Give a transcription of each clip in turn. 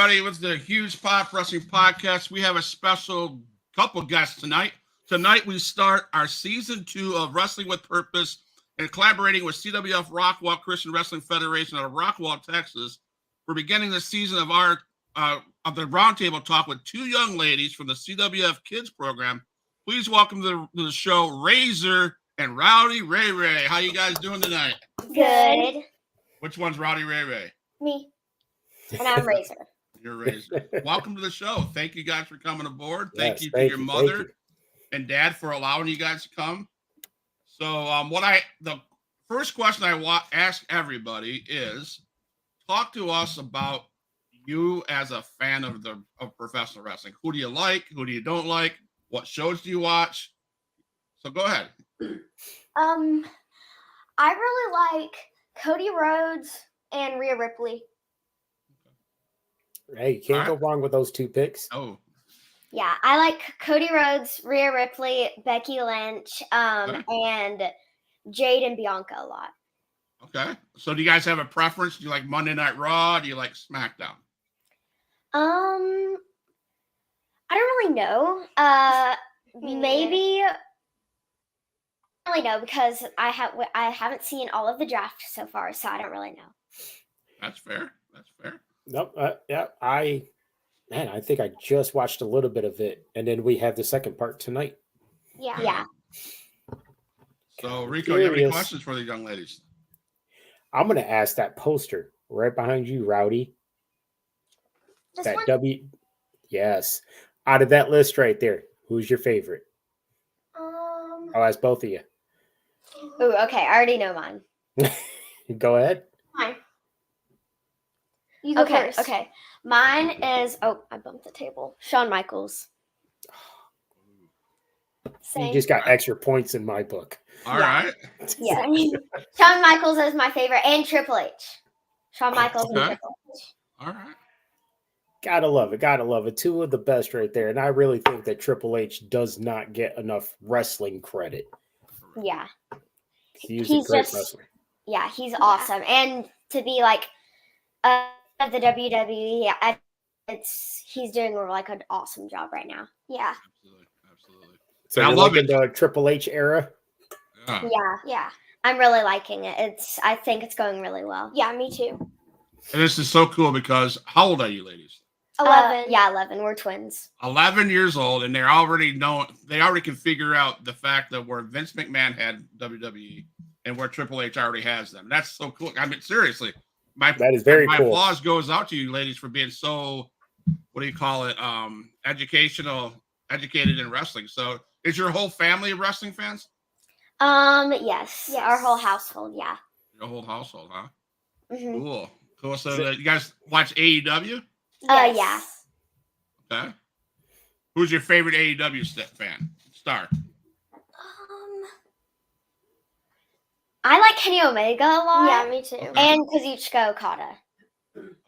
everybody. With the Huge Pop Wrestling Podcast, we have a special couple guests tonight. Tonight, we start our season 2 of Wrestling with Purpose and collaborating with CWF Rockwall Christian Wrestling Federation out of Rockwall, Texas. We're beginning the season of our of the roundtable talk with two young ladies from the CWF-Kids program. Please welcome to the show Razor and Rowdy Ray Ray. How you guys doing tonight? Good. Which one's Rowdy Ray Ray? Me. And I'm Razor. You're Razor. Welcome to the show. Thank you guys for coming aboard. Thank Yes, you to your mother you. and dad for allowing you guys to come. So the first question I ask everybody is, talk to us about you as a fan of professional wrestling. Who do you like? Who do you don't like? What shows do you watch? So go ahead. I really like Cody Rhodes and Rhea Ripley. Hey, you can't go wrong with those two picks. Oh. Yeah, I like Cody Rhodes, Rhea Ripley, Becky Lynch, and Jade and Bianca a lot. Okay. So do you guys have a preference? Do you like Monday Night Raw? Do you like SmackDown? I don't really know. Maybe I don't really know because I haven't seen all of the draft so far, so I don't really know. That's fair. Nope. I think I just watched a little bit of it, and then we have the second part tonight. Yeah. So Rico, you have any questions for the young ladies? I'm going to ask that poster right behind you, Rowdy. This That one? W. Yes. Out of that list right there, who's your favorite? I'll ask both of you. Ooh, okay. I already know mine. Go ahead. Mine. You go first. Okay. Mine is, I bumped the table. Shawn Michaels. You just got extra points in my book. All right. Yeah. Shawn Michaels is my favorite, and Triple H. Shawn Michaels and Triple H. All right. Gotta love it. Two of the best right there. And I really think that Triple H does not get enough wrestling credit. Yeah. He's a great wrestler. Yeah, he's awesome. And to be like of the WWE, he's doing like an awesome job right now. Yeah. Absolutely. So I you're love liking the Triple H era? Yeah. I'm really liking it. I think it's going really well. Yeah, me too. And this is so cool because how old are you ladies? 11. 11. We're twins. 11 years old, and they already can figure out the fact that where Vince McMahon had WWE and where Triple H already has them. That's so cool. I mean, seriously, that is very my cool. applause goes out to you ladies for being so, educated in wrestling. So is your whole family of wrestling fans? Yes. Our whole household, yeah. Your whole household, huh? Mm-hmm. Cool. So you guys watch AEW? Yes. Yeah. Okay. Who's your favorite AEW star? I like Kenny Omega a lot. Yeah, me too. Okay. And Kazuchika Okada.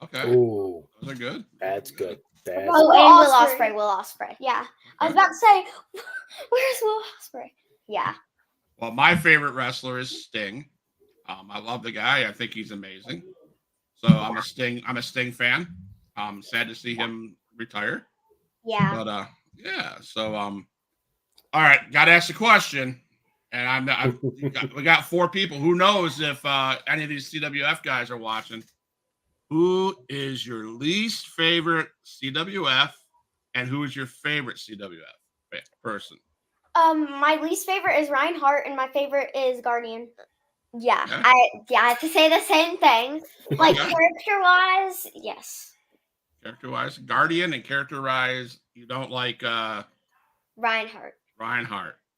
Okay. Ooh. Those are good. That's good. And Will Ospreay. Yeah. I was about to say, where's Will Ospreay? Yeah. Well, my favorite wrestler is Sting. I love the guy. I think he's amazing. So I'm a Sting fan. I'm sad to see him retire. Yeah. But So all right, got to ask the question. And we got 4 people. Who knows if any of these CWF guys are watching? Who is your least favorite CWF, and who is your favorite CWF person? My least favorite is Reinhardt, and my favorite is Guardian. Yeah, Okay. I have to say the same thing. Like character-wise, yes. Character-wise, Guardian, and character-wise, you don't like Reinhardt.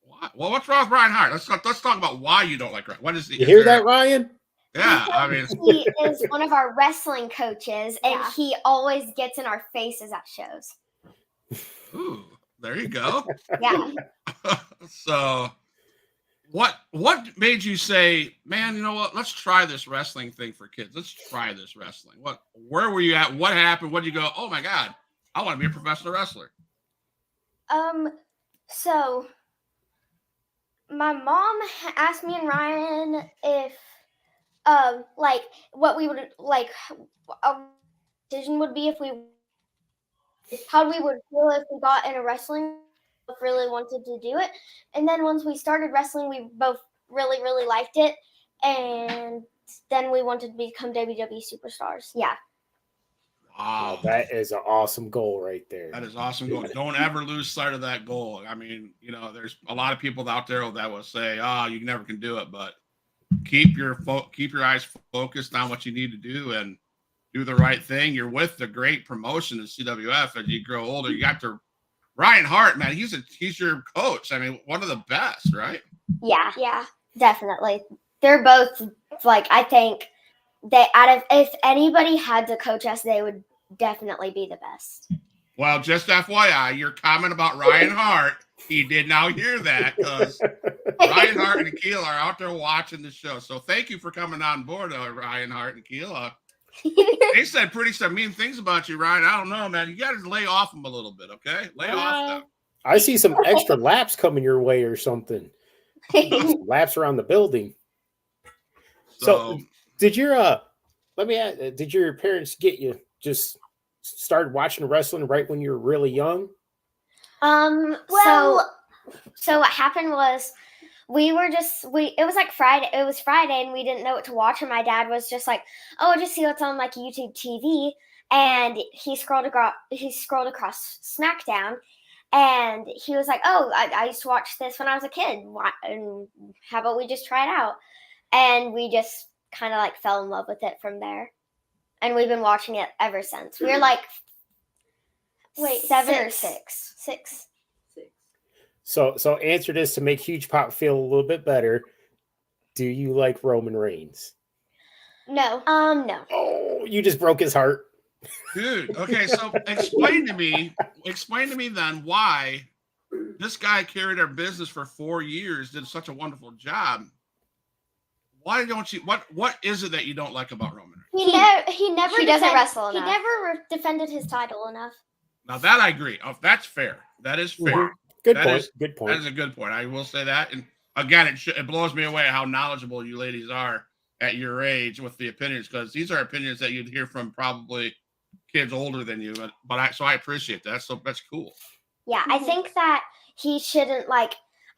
What? Well, what's wrong with Reinhardt? Let's talk about why you don't like Reinhardt. What is he? You hear that, Ryan? Yeah, I mean, He is one of our wrestling coaches, and he always gets in our faces at shows. ooh, there you go. Yeah. So, what made you say, man, you know what? Let's try this wrestling thing for kids. Let's try this wrestling. Where were you at? What happened? What did you go? Oh my God, I want to be a professional wrestler. So my mom asked me and Ryan if what we would like a decision would be if we how we would feel if we got in a wrestling. Both really wanted to do it, and then once we started wrestling, we both really liked it, and then we wanted to become WWE superstars. Yeah. Wow. Well, that is an awesome goal right there. That is awesome goal. Don't ever lose sight of that goal. I mean, there's a lot of people out there that will say, "Oh, you never can do it," but keep your eyes focused on what you need to do and do the right thing. You're with the great promotion in CWF as you grow older. You got to Ryan Hart, man. He's your coach. I mean, one of the best, right? Yeah. Yeah. Definitely. They're both I think if anybody had to coach us, they would definitely be the best. Well, just FYI, your comment about Ryan Hart, he did not hear that because Ryan Hart and Keel are out there watching the show. So thank you for coming on board, Ryan Hart and Keel. They said some mean things about you, Ryan. I don't know, man. You got to lay off them a little bit, okay? Lay off them. I see some extra laps coming your way or something. Laps around the building. So did your did your parents get you just started watching wrestling right when you were really young? Well, so what happened was it was Friday. It was Friday and we didn't know what to watch. And my dad was just like, "Oh, just see what's on YouTube TV." And he scrolled across SmackDown, and he was like, "Oh, I used to watch this when I was a kid. And how about we just try it out?" And we just kind of fell in love with it from there. And we've been watching it ever since. We were seven or six. Six. So answer this to make Huge Pop feel a little bit better. Do you like Roman Reigns? No. No. Oh, you just broke his heart. Dude, okay, so explain to me then why this guy carried our business for 4 years, did such a wonderful job. Why don't you? What is it that you don't like about Roman Reigns? He doesn't wrestle enough. He never defended his title enough. Now that I agree. Oh, that's fair. That is fair. Mm-hmm. Good That point. is- Good point. That is a good point. I will say that. And again, it blows me away how knowledgeable you ladies are at your age with the opinions, because these are opinions that you'd hear from probably kids older than you. So I appreciate that. So that's cool. Yeah, I think that he shouldn't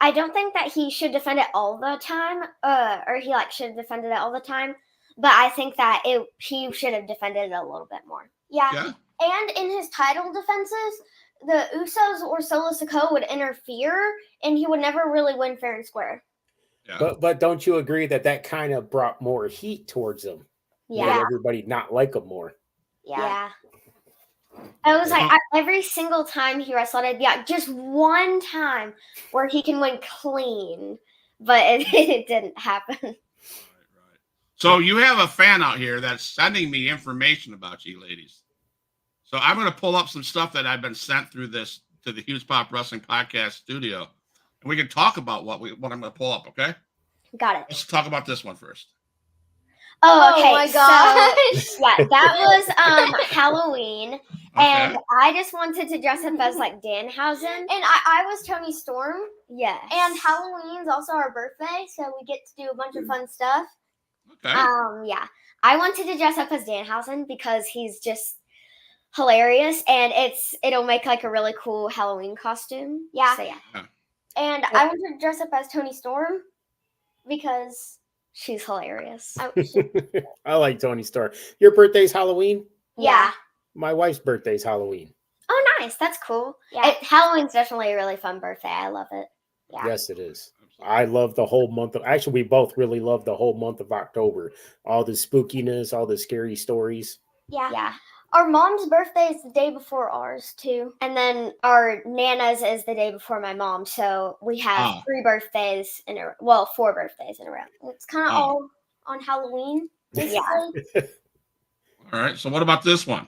I don't think that he should defend it all the time, or he should have defended it all the time. But I think that he should have defended it a little bit more. Yeah. And in his title defenses, the Usos or Solo Sikoa would interfere, and he would never really win fair and square. Yeah. But don't you agree that kind of brought more heat towards him? Yeah. Made everybody not like him more. Yeah. I was every single time he wrestled, I'd be just one time where he can win clean, but it didn't happen. Right. So you have a fan out here that's sending me information about you ladies. So I'm going to pull up some stuff that I've been sent through to the Huge Pop Wrestling Podcast studio, and we can talk about what I'm going to pull up. Okay. Got it. Let's talk about this one first. Oh, okay. Oh my gosh. So, yeah, that was Halloween, and Okay. I just wanted to dress up as Danhausen. And I was Tony Storm. Yes. And Halloween's also our birthday, so we get to do a bunch of fun stuff. Okay. Yeah, I wanted to dress up as Danhausen because he's just hilarious, and it'll make a really cool Halloween costume. Yeah. So yeah, And I wanted to dress up as Tony Storm because she's hilarious. I like Tony Starr. Your birthday's Halloween? Yeah. My wife's birthday's Halloween. Oh, nice. That's cool. Yeah. Halloween's definitely a really fun birthday. I love it. Yeah. Yes, it is. I love the whole month of. Actually, we both really love the whole month of October. All the spookiness, all the scary stories. Yeah. Our mom's birthday is the day before ours too. And then our Nana's is the day before my mom. So we have 4 birthdays in a row. It's kind of Oh. all on Halloween. Yeah. All right. So what about this one?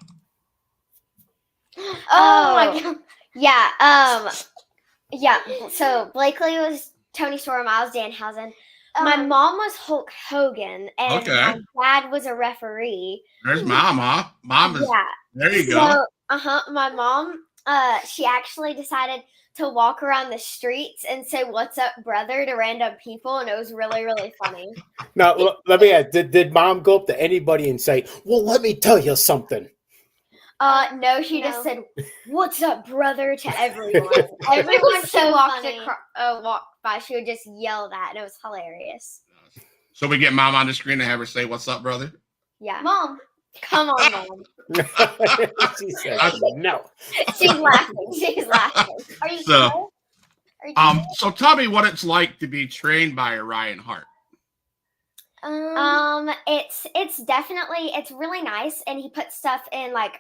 Oh my god. Yeah. Yeah. So Blakely was Tony Storm. I was Danhausen. My mom was Hulk Hogan, and Okay. my dad was a referee. There's Mom, huh? Mom is. Yeah. There you go. So, my mom, she actually decided to walk around the streets and say "What's up, brother" to random people, and it was really, really funny. Now, let me ask, did Mom go up to anybody and say, "Well, let me tell you something"? No, she just No. said, "What's up, brother?" to everyone. Everyone was she so walked funny. walked by, she would just yell that, and it was hilarious. So we get mom on the screen and have her say, "What's up, brother?" Yeah, Mom. come on, mom. She said no. She's laughing. She's laughing. Are you So, cool? Are you cool? So tell me what it's like to be trained by Ryan Hart. It's definitely it's really nice, and he puts stuff in like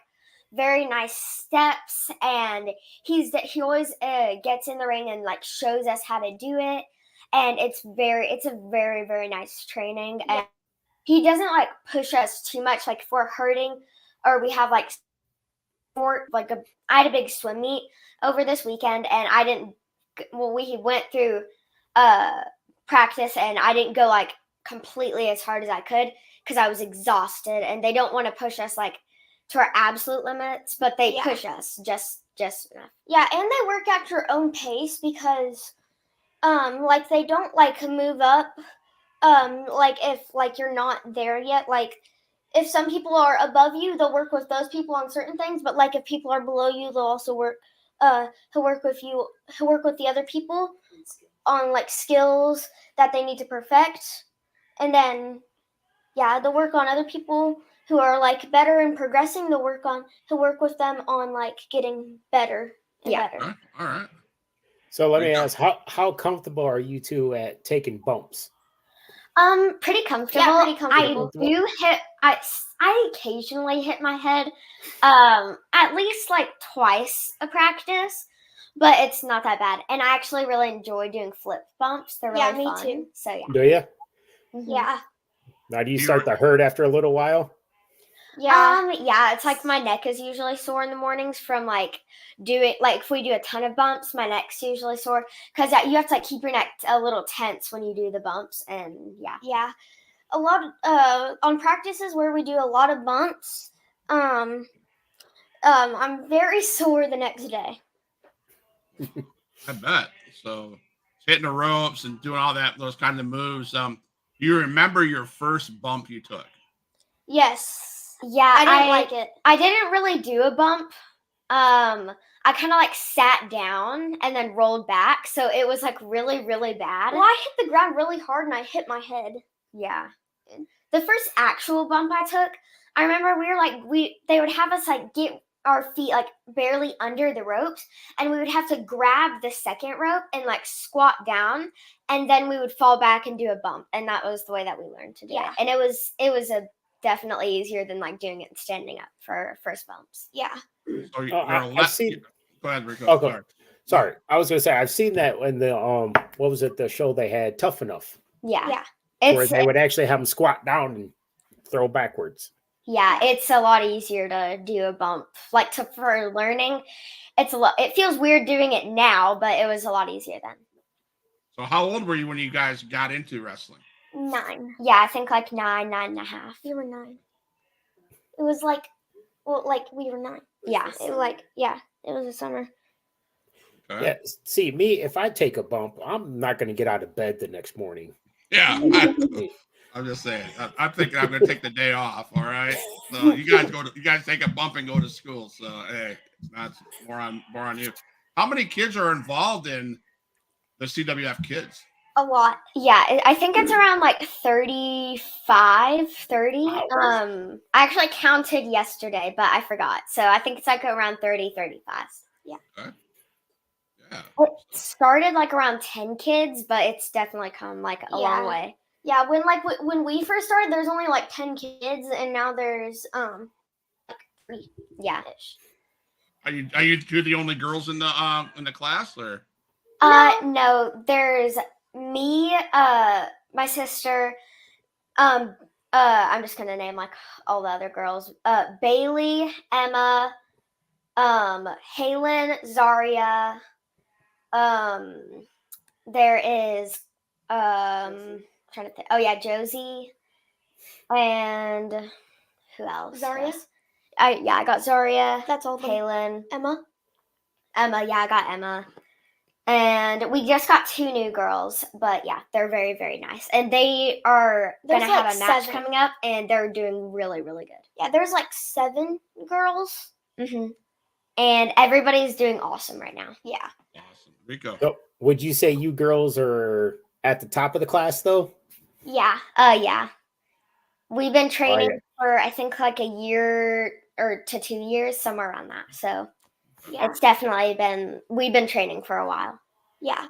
very nice steps, and he always gets in the ring and like shows us how to do it, and it's a very very nice training, and he doesn't like push us too much. Like if we're hurting, or we have like sport, I had a big swim meet over this weekend, and I didn't. Well, we went through practice, and I didn't go like completely as hard as I could because I was exhausted, and they don't want to push us like to our absolute limits, but they push us just enough. Yeah, and they work at your own pace because like they don't like move up like if like you're not there yet. Like if some people are above you, they'll work with those people on certain things, but like if people are below you, they'll also work he'll work with the other people on like skills that they need to perfect. And then they'll work on other people who are like better and progressing. He'll work with them on like getting better and better. All right. So let me ask, how comfortable are you two at taking bumps? Pretty comfortable. Yeah, pretty comfortable. I do hit. I occasionally hit my head, at least like twice a practice, but it's not that bad. And I actually really enjoy doing flip bumps. They're really me fun. too. So yeah. Do you? Yeah. Now, do you start to hurt after a little while? Yeah. Yeah, it's like my neck is usually sore in the mornings from like doing like if we do a ton of bumps, my neck's usually sore because you have to like keep your neck a little tense when you do the bumps, and Yeah. A lot of on practices where we do a lot of bumps, I'm very sore the next day. I bet. So hitting the ropes and doing all those kind of moves. Do you remember your first bump you took? Yes. Yeah, I didn't like it. I didn't really do a bump. I kind of like sat down and then rolled back, so it was like really, really bad. Well, I hit the ground really hard and I hit my head. Yeah. The first actual bump I took, I remember they would have us like get our feet like barely under the ropes, and we would have to grab the second rope and like squat down, and then we would fall back and do a bump, and that was the way that we learned to do it. And it was a definitely easier than like doing it and standing up for first bumps. Yeah. So I've seen. Go ahead, Rico. Okay. Sorry, I was gonna say I've seen that in the what was it, the show they had, Tough Enough, Yeah. where they would actually have them squat down and throw backwards. Yeah, it's a lot easier to do a bump. Like for learning, it feels weird doing it now, but it was a lot easier then. So how old were you when you guys got into wrestling? 9. Yeah, I think like 9 and a half. We were 9. It was like, we were 9. Yeah. It was a summer. Okay. Yeah. See, me, if I take a bump, I'm not going to get out of bed the next morning. Yeah. I'm just saying. I'm thinking I'm going to take the day off. All right. So you guys take a bump and go to school. So hey, that's more on you. How many kids are involved in the CWF-Kids? A lot. Yeah, I think it's around like 35, 30. Wow. I actually counted yesterday, but I forgot. So I think it's like around 30, 35. Yeah. Okay. Yeah. It started like around 10 kids, but it's definitely come like a long way. Yeah, when we first started, there's only like 10 kids, and now there's like 3. Yeah. Are you two the only girls in the class, or? No, there's me, my sister, I'm just gonna name like all the other girls. Bailey, Emma, Halen, Zaria. There is trying to think. Oh yeah, Josie, and who else? Zaria? I got Zaria. That's all. Halen. Emma. Yeah, I got Emma. And we just got 2 new girls, but yeah, they're very, very nice. And they are going to have a match coming up, and they're doing really, really good. Yeah, there's like 7 girls And everybody's doing awesome right now. Yeah. Awesome. Rico. So, would you say you girls are at the top of the class, though? Yeah. Yeah. We've been training for, I think, like a year or to 2 years, somewhere around that. So Yeah. it's definitely we've been training for a while. Yeah.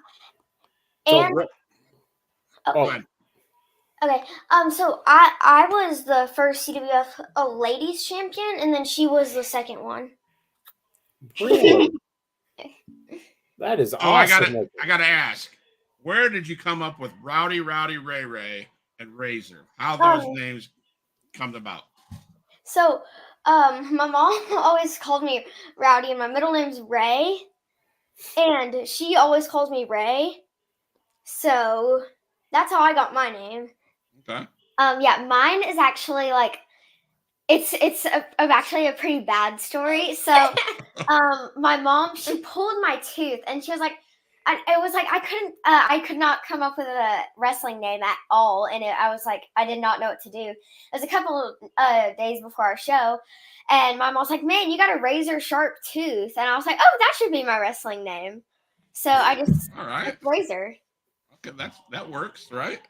So, And Go ahead. okay. So I was the first CWF ladies champion, and then she was the second one. really? That is Oh, awesome. I gotta ask, where did you come up with Rowdy, Ray Ray, and Razor? How those names come about? So, my mom always called me Rowdy, and my middle name's Ray, and she always calls me Ray. So that's how I got my name. Okay. Yeah, mine is actually like actually a pretty bad story. So, my mom, she pulled my tooth, and she was like, it was like I could not come up with a wrestling name at all, and I was like, I did not know what to do. It was a couple of days before our show, and my mom was like, "Man, you got a razor sharp tooth," and I was like, "Oh, that should be my wrestling name." So I just All right. Razor. Okay, that works, right?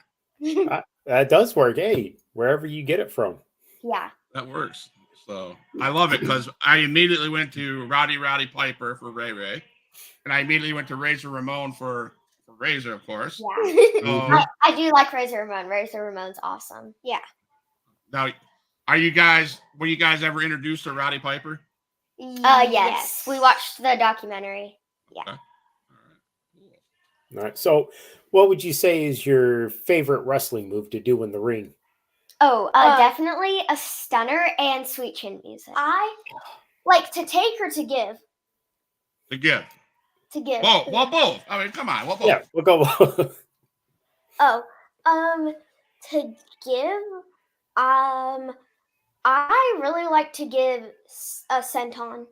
That does work. Hey, wherever you get it from. Yeah. That works. So I love it because I immediately went to Rowdy Piper for Ray Ray, and I immediately went to Razor Ramon for Razor, of course. Yeah. So, I do like Razor Ramon. Razor Ramon's awesome. Yeah. now, were you guys ever introduced to Rowdy Piper? Yes. We watched the documentary. Yeah. Okay. All right. So, what would you say is your favorite wrestling move to do in the ring? Oh, definitely a stunner and sweet chin music. I like to take or to give. To give. To give. Well, both. I mean, come on. Well, both. Yeah, we'll go. To give, I really like to give a senton.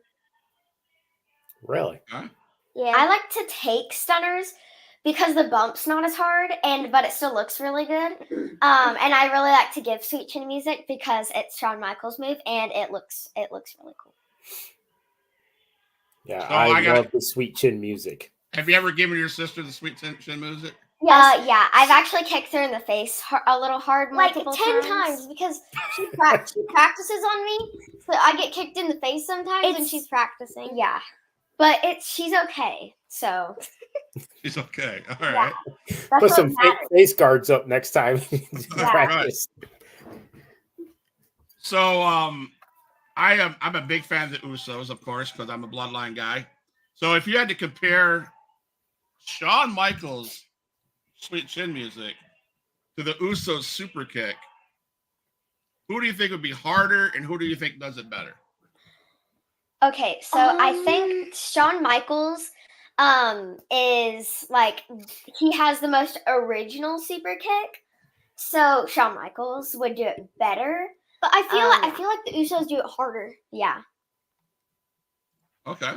Really? Okay. Yeah. I like to take stunners because the bump's not as hard, but it still looks really good. And I really like to give sweet chin music because it's Shawn Michaels' move, and it looks really cool. Yeah, So I love the sweet chin music. Have you ever given your sister the sweet chin music? Yes. Yeah, I've actually kicked her in the face a little hard, Like multiple 10 times because she practices on me, so I get kicked in the face sometimes, and she's practicing. Yeah, but she's okay. So She's okay. All right. Put some fake face guards up next time. Practice. So I'm a big fan of the Usos, of course, because I'm a bloodline guy. So if you had to compare Shawn Michaels' sweet chin music to the Usos super kick, who do you think would be harder, and who do you think does it better? Okay, so I think Shawn Michaels is like, he has the most original super kick. So Shawn Michaels would do it better. But I feel like the Usos do it harder. Yeah. Okay.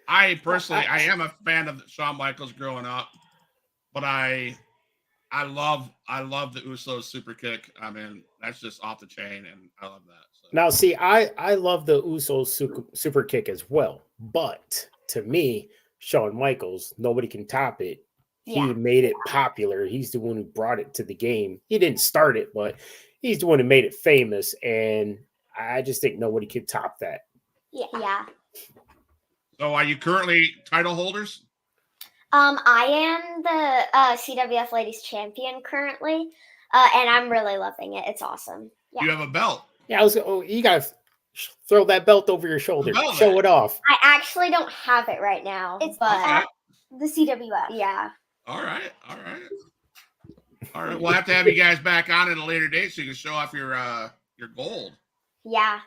I personally, I am a fan of Shawn Michaels growing up, but I love the Usos super kick. I mean, that's just off the chain, and I love that. So. Now, see, I love the Usos super kick as well, but to me, Shawn Michaels, nobody can top it. He made it popular. He's the one who brought it to the game. He didn't start it, but he's the one who made it famous, and I just think nobody could top that. Yeah. So, are you currently title holders? I am the CWF Ladies Champion currently, and I'm really loving it. It's awesome. Yeah. You have a belt. Yeah, you gotta throw that belt over your shoulder. Show it off. I actually don't have it right now. It's at the CWF. Yeah. All right. We'll have to have you guys back on at a later date so you can show off your gold. Yeah.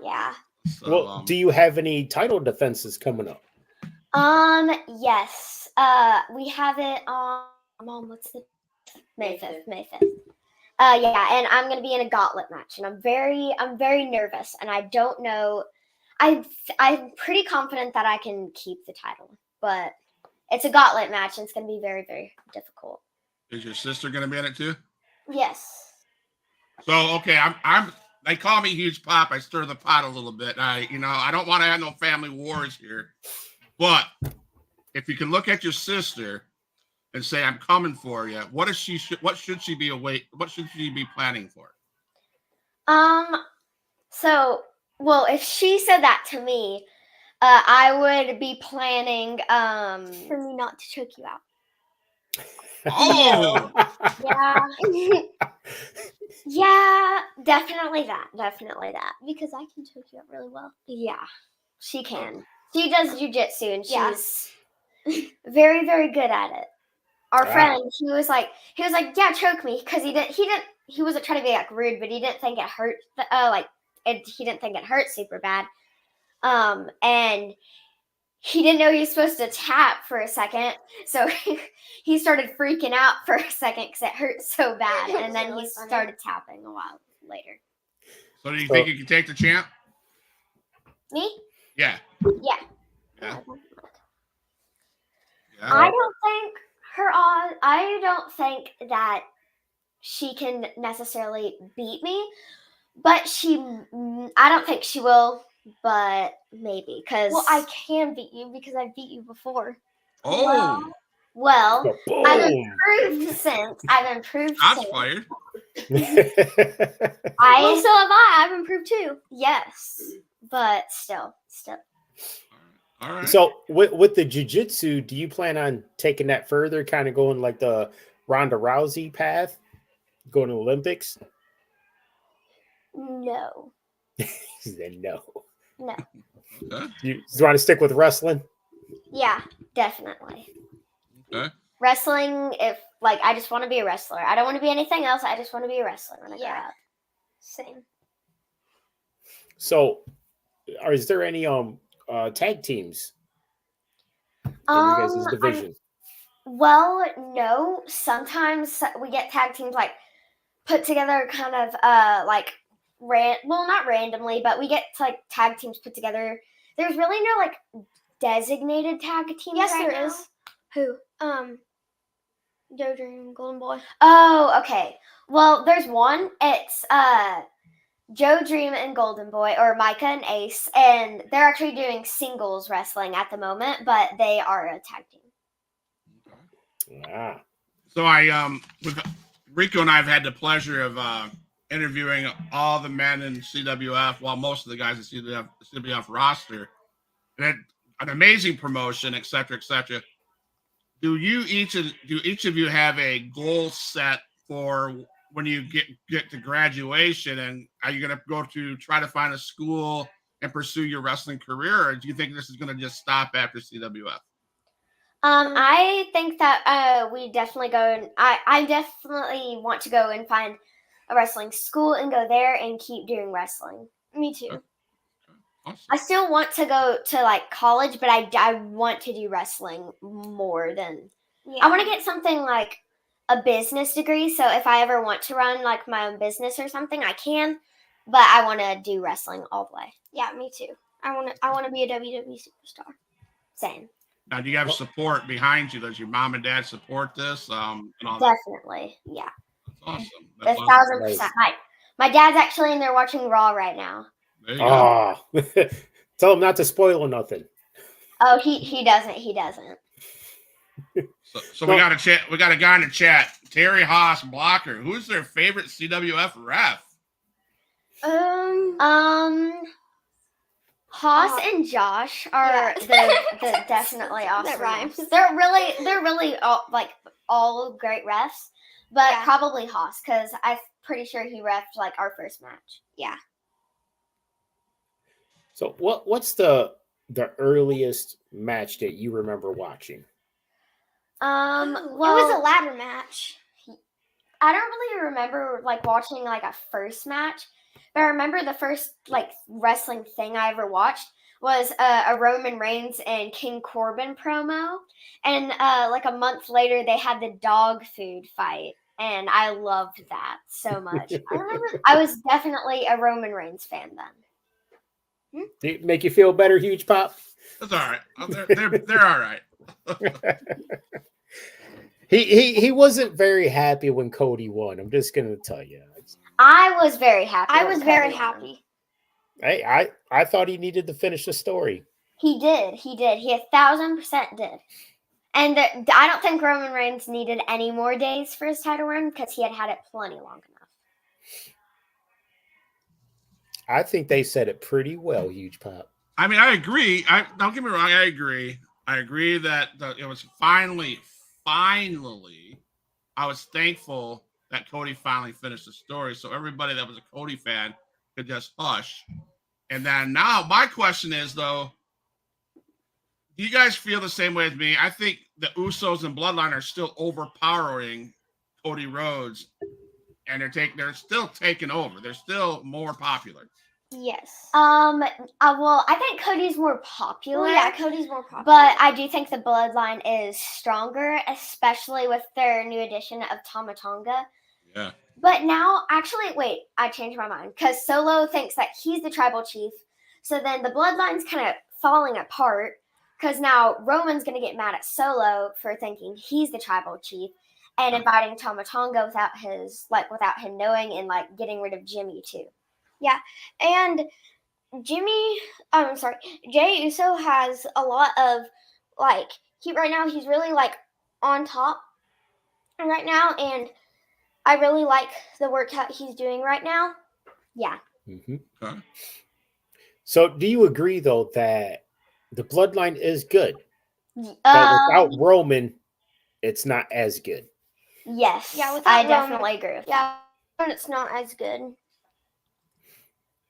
So, well, do you have any title defenses coming up? Yes. We have it on what's the May 5th. Yeah, and I'm gonna be in a gauntlet match, and I'm very nervous, and I don't know. I'm pretty confident that I can keep the title, but it's a gauntlet match, and it's gonna be very, very difficult. Is your sister gonna be in it too? Yes. So okay, they call me Huge Pop. I stir the pot a little bit. I don't want to have no family wars here. But if you can look at your sister and say, "I'm coming for you," what should she be planning for? So, well, if she said that to me, I would be planning For me not to choke you out. Oh, yeah. Yeah, definitely that. Because I can choke you out really well. Yeah, she can. She does jujitsu and Yeah. she's very, very good at it. Our Wow. friend, he was like, yeah, choke me, because he wasn't trying to be like rude, but he didn't think it hurt. He didn't think it hurt super bad. And he didn't know he was supposed to tap for a second, so he started freaking out for a second because it hurt so bad, and then really he funny. started tapping a while later. so do you think you can take the champ? Me? Yeah. Yeah. Yeah. I don't think that she can necessarily beat me, but I don't think she will, but maybe, because Well, I can beat you because I've beat you before. Oh, well, I've Boom. improved since. shots fired. Well, so have I. I've improved too. Yes, but still. All right. So with the jiu-jitsu, do you plan on taking that further, kind of going like the Ronda Rousey path, going to Olympics? No. He said no. No. Okay. You want to stick with wrestling? Yeah, definitely. Okay. Wrestling, I just want to be a wrestler. I don't want to be anything else. I just want to be a wrestler when I grow Yeah. up. Same. So, is there any tag teams in you guys' division? Well, no. Sometimes we get tag teams put together kind of not randomly, but we get tag teams put together. There's really no designated tag teams. Yes, right there now. is. Who? Joe Dream, Golden Boy. Oh, okay. Well, there's one. It's Joe Dream and Golden Boy, or Micah and Ace, and they're actually doing singles wrestling at the moment, but they are a tag team. Ah. So with Rico and I have had the pleasure of interviewing all the men in CWF, while most of the guys in CWF roster. And an amazing promotion, et cetera, et cetera. Do each of you have a goal set for when you get to graduation, and are you going to go to try to find a school and pursue your wrestling career, or do you think this is going to just stop after CWF? I think that we definitely go, and I definitely want to go and find a wrestling school and go there and keep doing wrestling. Me too. Okay. Awesome. I still want to go to college, but I want to do wrestling more than I want to get something like a business degree. So if I ever want to run my own business or something, I can. But I want to do wrestling all the way. Yeah, me too. I want to be a WWE superstar. Same. Now, do you have support behind you? Does your mom and dad support this? And all Definitely, yeah. That's awesome. That's 1,000%. My dad's actually in there watching Raw right now. There you go. Tell him not to spoil nothing. Oh, he doesn't. He doesn't. So we got a chat. We got a guy in the chat. Terry Haas Blocker. Who's their favorite CWF ref? Haas and Josh are the definitely awesome. That rhymes. Refs. They're really all great refs, but probably Haas, because I'm pretty sure he refed our first match. Yeah. So what's the earliest match that you remember watching? Well, it was a ladder match. I don't really remember watching a first match, but I remember the first wrestling thing I ever watched was a Roman Reigns and King Corbin promo, and a month later they had the dog food fight, and I loved that so much. I remember I was definitely a Roman Reigns fan then. Did it make you feel better, Huge Pop? That's all right. They're all right. He wasn't very happy when Cody won. I'm just gonna tell you. I was very happy. I when was Cody very won. happy. Hey, I thought he needed to finish the story. He did. He 1,000% did. And I don't think Roman Reigns needed any more days for his title run because he had it plenty long enough. I think they said it pretty well, Huge Pop. I mean, I agree. Don't get me wrong. I agree. I agree that it was finally, I was thankful that Cody finally finished the story. So everybody that was a Cody fan could just hush. And then now my question is, though, do you guys feel the same way as me? I think the Usos and Bloodline are still overpowering Cody Rhodes, and they're still taking over. They're still more popular. Yes. Well, I think Cody's more popular. Well, yeah, Cody's more popular. But I do think the Bloodline is stronger, especially with their new addition of Tama Tonga. Yeah. But now, actually, wait, I changed my mind because Solo thinks that he's the tribal chief. So then the Bloodline's kind of falling apart because now Roman's going to get mad at Solo for thinking he's the tribal chief and inviting Tama Tonga without him knowing, and like getting rid of Jimmy too. Yeah, and Jey Uso has a lot of right now he's really like on top right now, and I really like the work that he's doing right now. Yeah. Mm-hmm. Okay. So, do you agree though that the Bloodline is good, but without Roman, it's not as good? Yes. Yeah, I definitely agree with that. And it's not as good.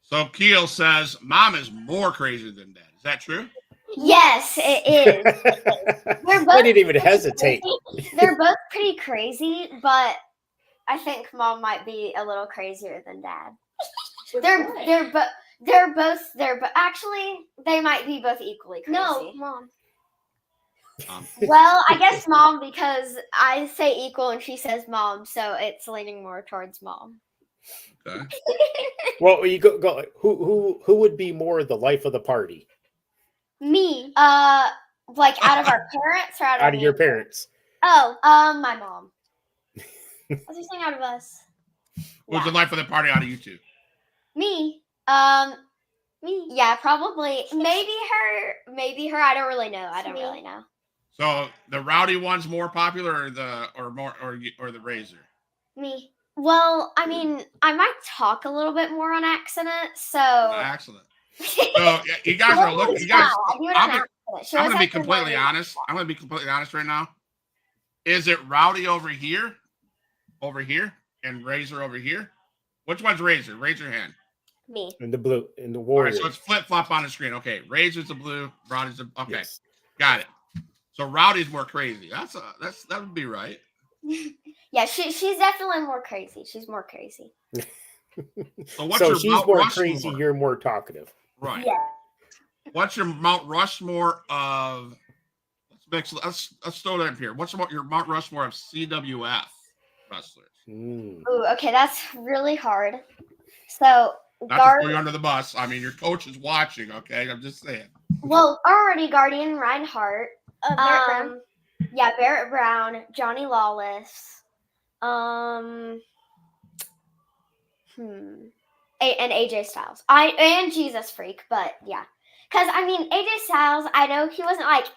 So Keel says, Mom is more crazy than Dad. Is that true? Yes, it is. I didn't even hesitate. They're both pretty crazy, but I think Mom might be a little crazier than Dad. Actually, they might be both equally crazy. No, Mom. Well, I guess Mom, because I say equal and she says Mom, so it's leaning more towards Mom. Okay. Well, you go. Who would be more the life of the party? Me. Like out of our parents or Out of your parents? Oh, my mom. I was just saying out of us. Who's the life of the party out of you two? Me. Me. Yeah, probably. Maybe her. I don't really know. I don't really know. So the rowdy one's more popular, or the Razor? Me. Well, I mean, I might talk a little bit more on accident, so. Excellent. So you guys are looking. You guys. I'm going to be completely honest. I'm going to be completely honest right now. Is it Rowdy over here, and Razor over here? Which one's Razor? Raise your hand. Me. In the blue, in the Warrior. All right, so it's flip flop on the screen. Okay, Razor's the blue, Rowdy's the okay. Yes. Got it. So Rowdy's more crazy. That would be right. Yeah, she's definitely more crazy. She's more crazy. So she's more crazy. You're more talkative. Right. Yeah. What's your Mount Rushmore of? Let's throw that up here. What's your Mount Rushmore of CWF wrestlers? Ooh, okay, that's really hard. So not to throw you under the bus. I mean, your coach is watching. Okay, I'm just saying. Well, already Guardian Reinhardt. Barrett Brown. Yeah, Barrett Brown, Johnny Lawless, and AJ Styles. And Jesus Freak, but yeah, because I mean AJ Styles, I know he wasn't like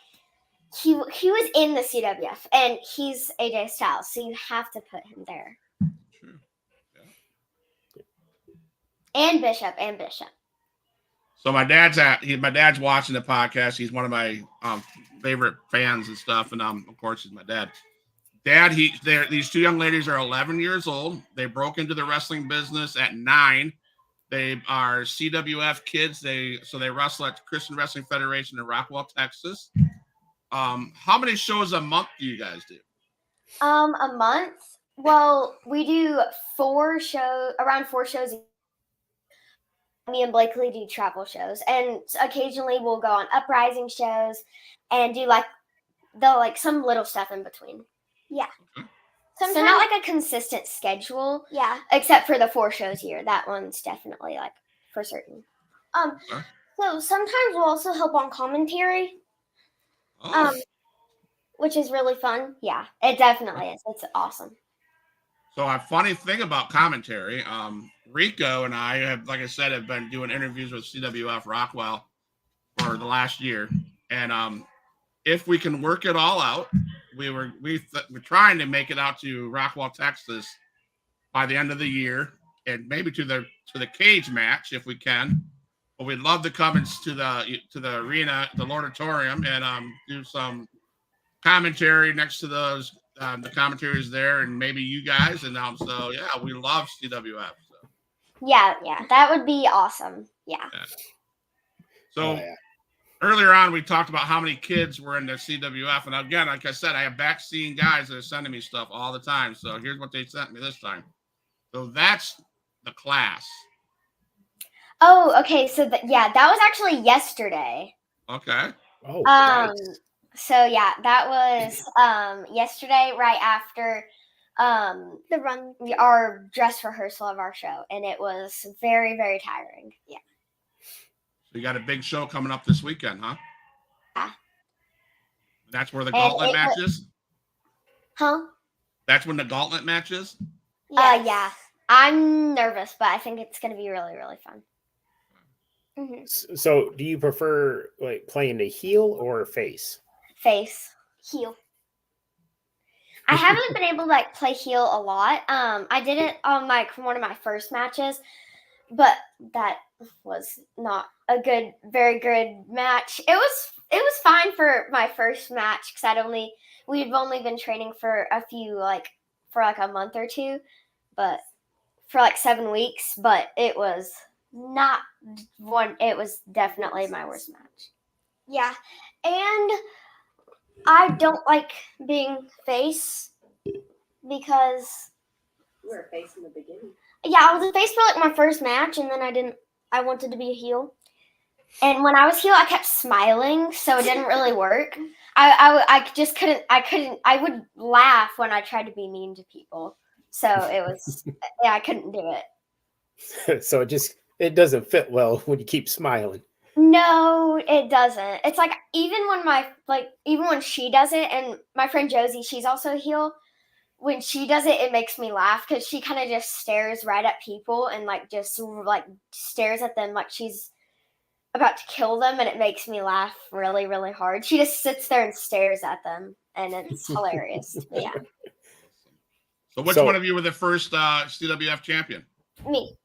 he was in the CWF, and he's AJ Styles, so you have to put him there. True. Yeah. And Bishop. So my dad's watching the podcast. He's one of my favorite fans and stuff, and of course he's my dad. Dad, these two young ladies are 11 years old. They broke into the wrestling business at 9. They are CWF-Kids. They wrestle at the Christian Wrestling Federation in Rockwell, Texas. How many shows a month do you guys do? A month? Well, we do around 4 shows. Me and Blakely do travel shows, and occasionally we'll go on uprising shows and do some little stuff in between. Yeah. So not like a consistent schedule. Yeah. Except for the 4 shows here. That one's definitely like for certain. So sometimes we'll also help on commentary. Which is really fun. Yeah, it definitely is. It's awesome. So a funny thing about commentary, Rico and I have, like I said, have been doing interviews with CWF Rockwell for the last year, and if we can work it all out, we're trying to make it out to Rockwell, Texas, by the end of the year, and maybe to the cage match if we can. But we'd love to come to the arena, the Lordatorium, and do some commentary next to those the commentaries there, and maybe you guys. And so yeah, we love CWF. So. Yeah, that would be awesome. Yeah. So earlier on, we talked about how many kids were in the CWF, and again, like I said, I have back-seeing guys that are sending me stuff all the time. So here's what they sent me this time. So that's the class. Oh, okay. So that was actually yesterday. Okay. Oh, nice. So yeah, that was yesterday, right after The run. our dress rehearsal of our show, and it was very, very tiring. Yeah. So you got a big show coming up this weekend, huh? Yeah. That's where the gauntlet match is? Huh? That's when the gauntlet match is? Yes. Yeah. I'm nervous, but I think it's going to be really, really fun. Mm-hmm. So, do you prefer like playing the heel or face? Face. Heel. I haven't been able to like play heel a lot. I did it on like one of my first matches, but that was not a very good match. It was fine for my first match because we've only been training for for a month or two, but for like 7 weeks. But it was not one. It was definitely my worst match. Yeah. And I don't like being face because You were a face in the beginning. I was a face for like my first match, and then I wanted to be a heel. And when I was heel, I kept smiling, so it didn't really work. I just couldn't. I would laugh when I tried to be mean to people. So it was. I couldn't do it. So it doesn't fit well when you keep smiling. No, it doesn't. It's like even when she does it, and my friend Josie, she's also a heel. When she does it, it makes me laugh because she kind of just stares right at people and just stares at them like she's about to kill them, and it makes me laugh really, really hard. She just sits there and stares at them, and it's hilarious. Yeah. So which one of you were the first CWF champion? Me.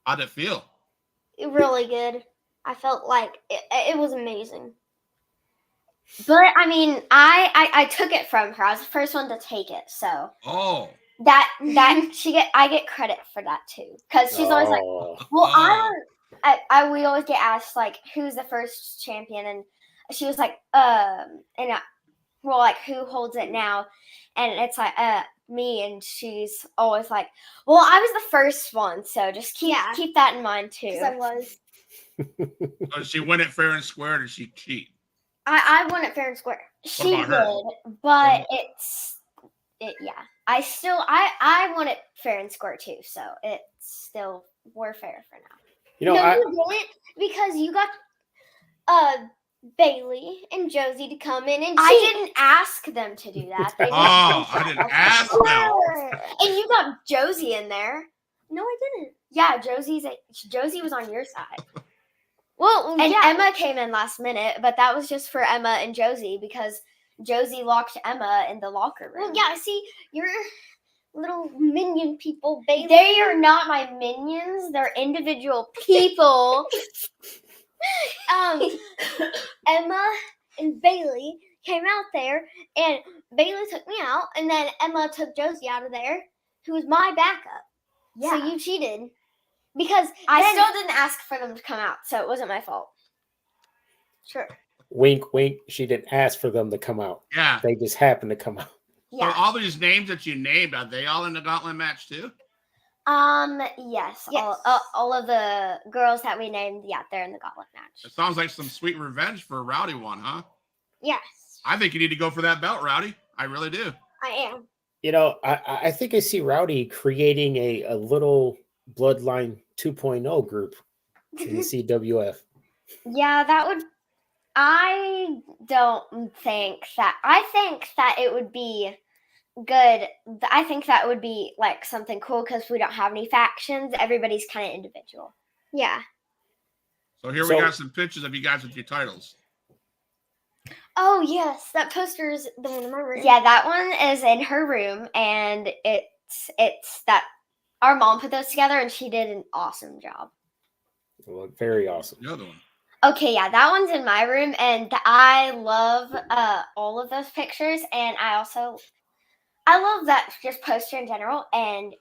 How'd it feel? Really good. I felt like it was amazing. But I mean, I took it from her. I was the first one to take it, so I get credit for that too, because she's always like, well, we always get asked like who's the first champion, and she was like, who holds it now, and it's like me, and she's always like, well, I was the first one, so just keep that in mind too. Because I was. Did she win it fair and square, or did she cheat? I won it fair and square. She about her? did, but I won it fair and square too, so it's still we're fair for now. You know, You didn't, because you got Bailey and Josie to come in and cheat. I didn't ask them to do that. They I didn't ask them. And you got Josie in there. No, I didn't. Yeah, Josie was on your side. Well, And Emma came in last minute, but that was just for Emma and Josie because Josie locked Emma in the locker room. Well, yeah, see, your little minion people, Bailey. They are not my minions. They're individual people. Emma and Bailey came out there, and Bailey took me out, and then Emma took Josie out of there, who was my backup. Yeah. So you cheated. Because I still didn't ask for them to come out, so it wasn't my fault. Sure. wink, wink. She didn't ask for them to come out. Yeah. They just happened to come out. So all these names that you named, are they all in the gauntlet match too? Yes. Yes. All of the girls that we named, they're in the gauntlet match. It sounds like some sweet revenge for Rowdy one, huh? Yes. I think you need to go for that belt, Rowdy. I really do. I am. You know, I think I see Rowdy creating a little Bloodline 2.0 group in the CWF. Yeah, that would. I don't think that. I think that it would be good. I think that would be like something cool because we don't have any factions. Everybody's kind of individual. Yeah. So here we So- got some pictures of you guys with your titles. Oh yes, that poster is the one in my room. Yeah, that one is in her room, and it's that our mom put those together, and she did an awesome job. Well, very awesome. The other one. Okay, yeah, that one's in my room, and I love all of those pictures, and I love that just poster in general, and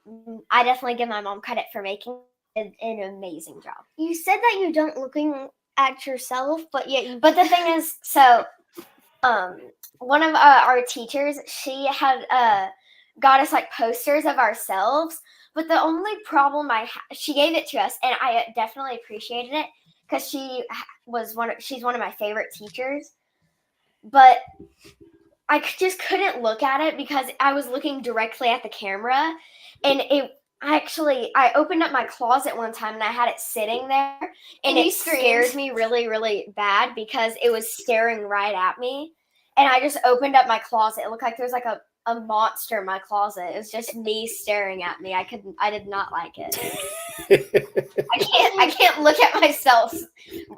I definitely give my mom credit for making an amazing job. You said that you don't looking at yourself, but yet you. But the thing is, so one of our teachers, she had got us like posters of ourselves, but the only problem she gave it to us, and I definitely appreciated it because she's one of my favorite teachers, but I just couldn't look at it because I was looking directly at the camera, and I opened up my closet one time and I had it sitting there, and you it scared me really, really bad because it was staring right at me. And I just opened up my closet. It looked like there was like a monster in my closet. It was just me staring at me. I did not like it. I can't look at myself.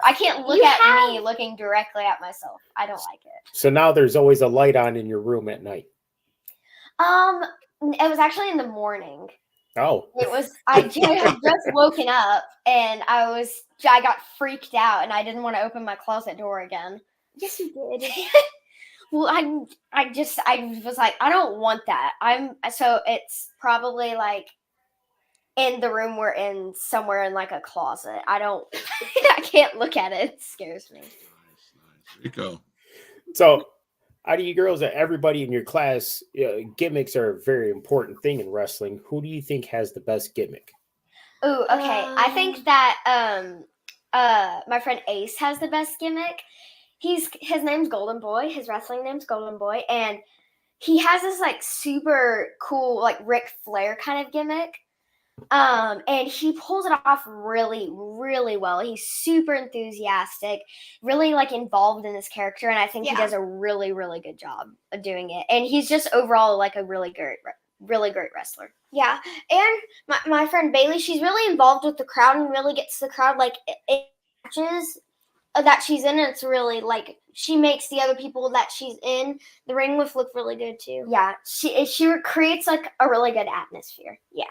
I can't look at me looking directly at myself. I don't like it. So now there's always a light on in your room at night. It was actually in the morning. Oh. It was I had just woken up and I got freaked out and I didn't want to open my closet door again. Yes, you did. Well, I was like, I don't want that. So it's probably like in the room we're in, somewhere in like a closet. I can't look at it. It scares me. Nice. There you go. So out of you girls, everybody in your class, gimmicks are a very important thing in wrestling. Who do you think has the best gimmick? Ooh, okay. I think that my friend Ace has the best gimmick. His name's Golden Boy. His wrestling name's Golden Boy, and he has this like super cool like Ric Flair kind of gimmick. And he pulls it off really, really well. He's super enthusiastic, really like involved in this character, and I think he does a really, really good job of doing it. And he's just overall like a really great wrestler. Yeah, and my friend Bailey, she's really involved with the crowd and really gets the crowd like in matches that she's in. And it's really like she makes the other people that she's in the ring with look really good too. Yeah, she creates like a really good atmosphere. Yeah.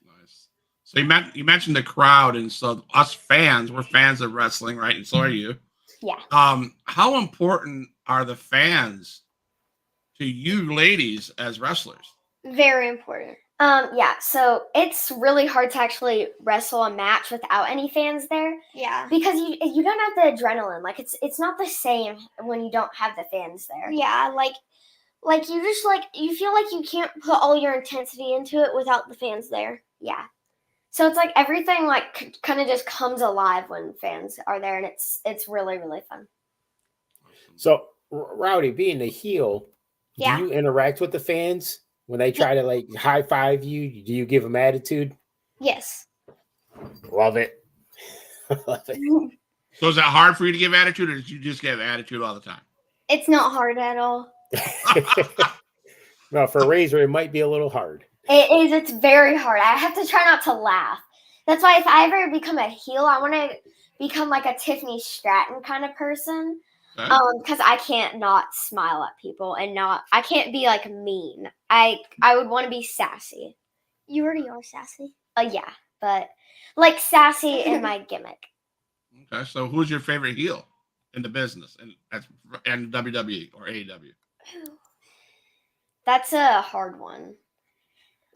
Nice. So you mentioned the crowd, and so us fans, we're fans of wrestling, right? And so are you. Yeah. How important are the fans to you ladies as wrestlers? Very important. Yeah, so it's really hard to actually wrestle a match without any fans there. Yeah. Because you don't have the adrenaline. Like it's not the same when you don't have the fans there. Yeah, like you just like you feel like you can't put all your intensity into it without the fans there. Yeah. So it's like everything like kind of just comes alive when fans are there, and it's really, really fun. So Rowdy, being a heel, Yeah. do you interact with the fans when they try to like high five you? Do you give them attitude? Yes. Love it. Love it. So is that hard for you to give attitude, or did you just give attitude all the time? It's not hard at all. No, for a Razor, it might be a little hard. It is. It's very hard. I have to try not to laugh. That's why if I ever become a heel, I want to become like a Tiffany Stratton kind of person. Okay. Because I can't not smile at people and I can't be like mean. I would want to be sassy. You already are sassy. Yeah, but like sassy in my gimmick. Okay, so who's your favorite heel in the business and WWE or AEW? That's a hard one.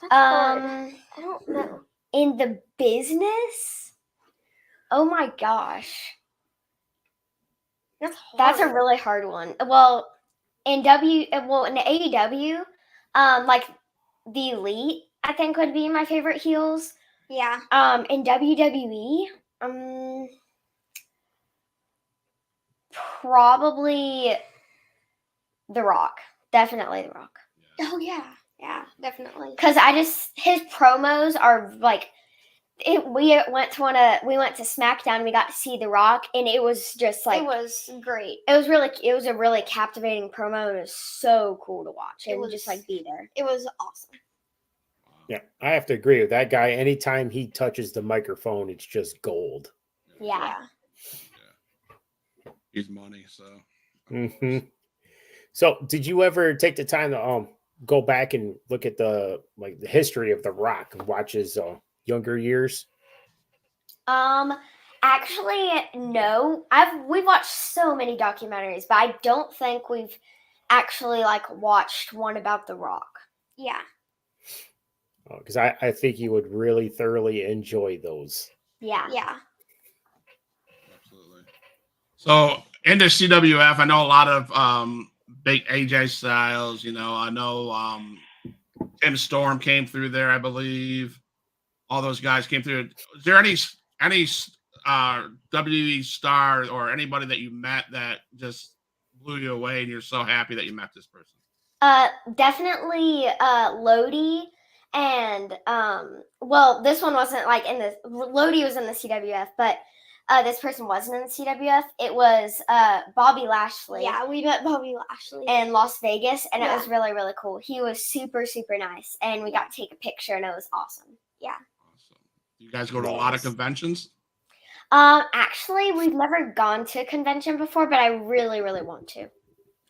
That's hard. I don't know. In the business? Oh my gosh. That's hard. That's a really hard one. Well, in AEW, like the Elite, I think would be my favorite heels. Yeah. In WWE, probably The Rock. Definitely The Rock. Oh yeah. Yeah, definitely. Because his promos are like we went to SmackDown and we got to see The Rock, and it was just like it was great. it was a really captivating promo, and it was so cool to watch and just like be there. It was awesome. Yeah, I have to agree with that guy. Anytime he touches the microphone, it's just gold. Yeah. He's money, so. hmm So, did you ever take the time to go back and look at the history of The Rock and watch his younger years? Actually, no. We've watched so many documentaries, but I don't think we've actually like watched one about The Rock. Yeah. Because I think you would really thoroughly enjoy those. Yeah. Yeah. Absolutely. So into CWF, I know a lot of big AJ Styles. You know, I know Tim Storm came through there, I believe. All those guys came through. Is there any WWE star or anybody that you met that just blew you away and you're so happy that you met this person? Definitely Lodi. And well, this one wasn't like in the Lodi was in the CWF, but this person wasn't in the CWF. It was Bobby Lashley. Yeah, we met Bobby Lashley in Las Vegas, and Yeah. it was really, really cool. He was super, super nice, and we got to take a picture, and it was awesome. Yeah. Awesome. You guys go to a lot of conventions? Actually, we've never gone to a convention before, but I really, really want to.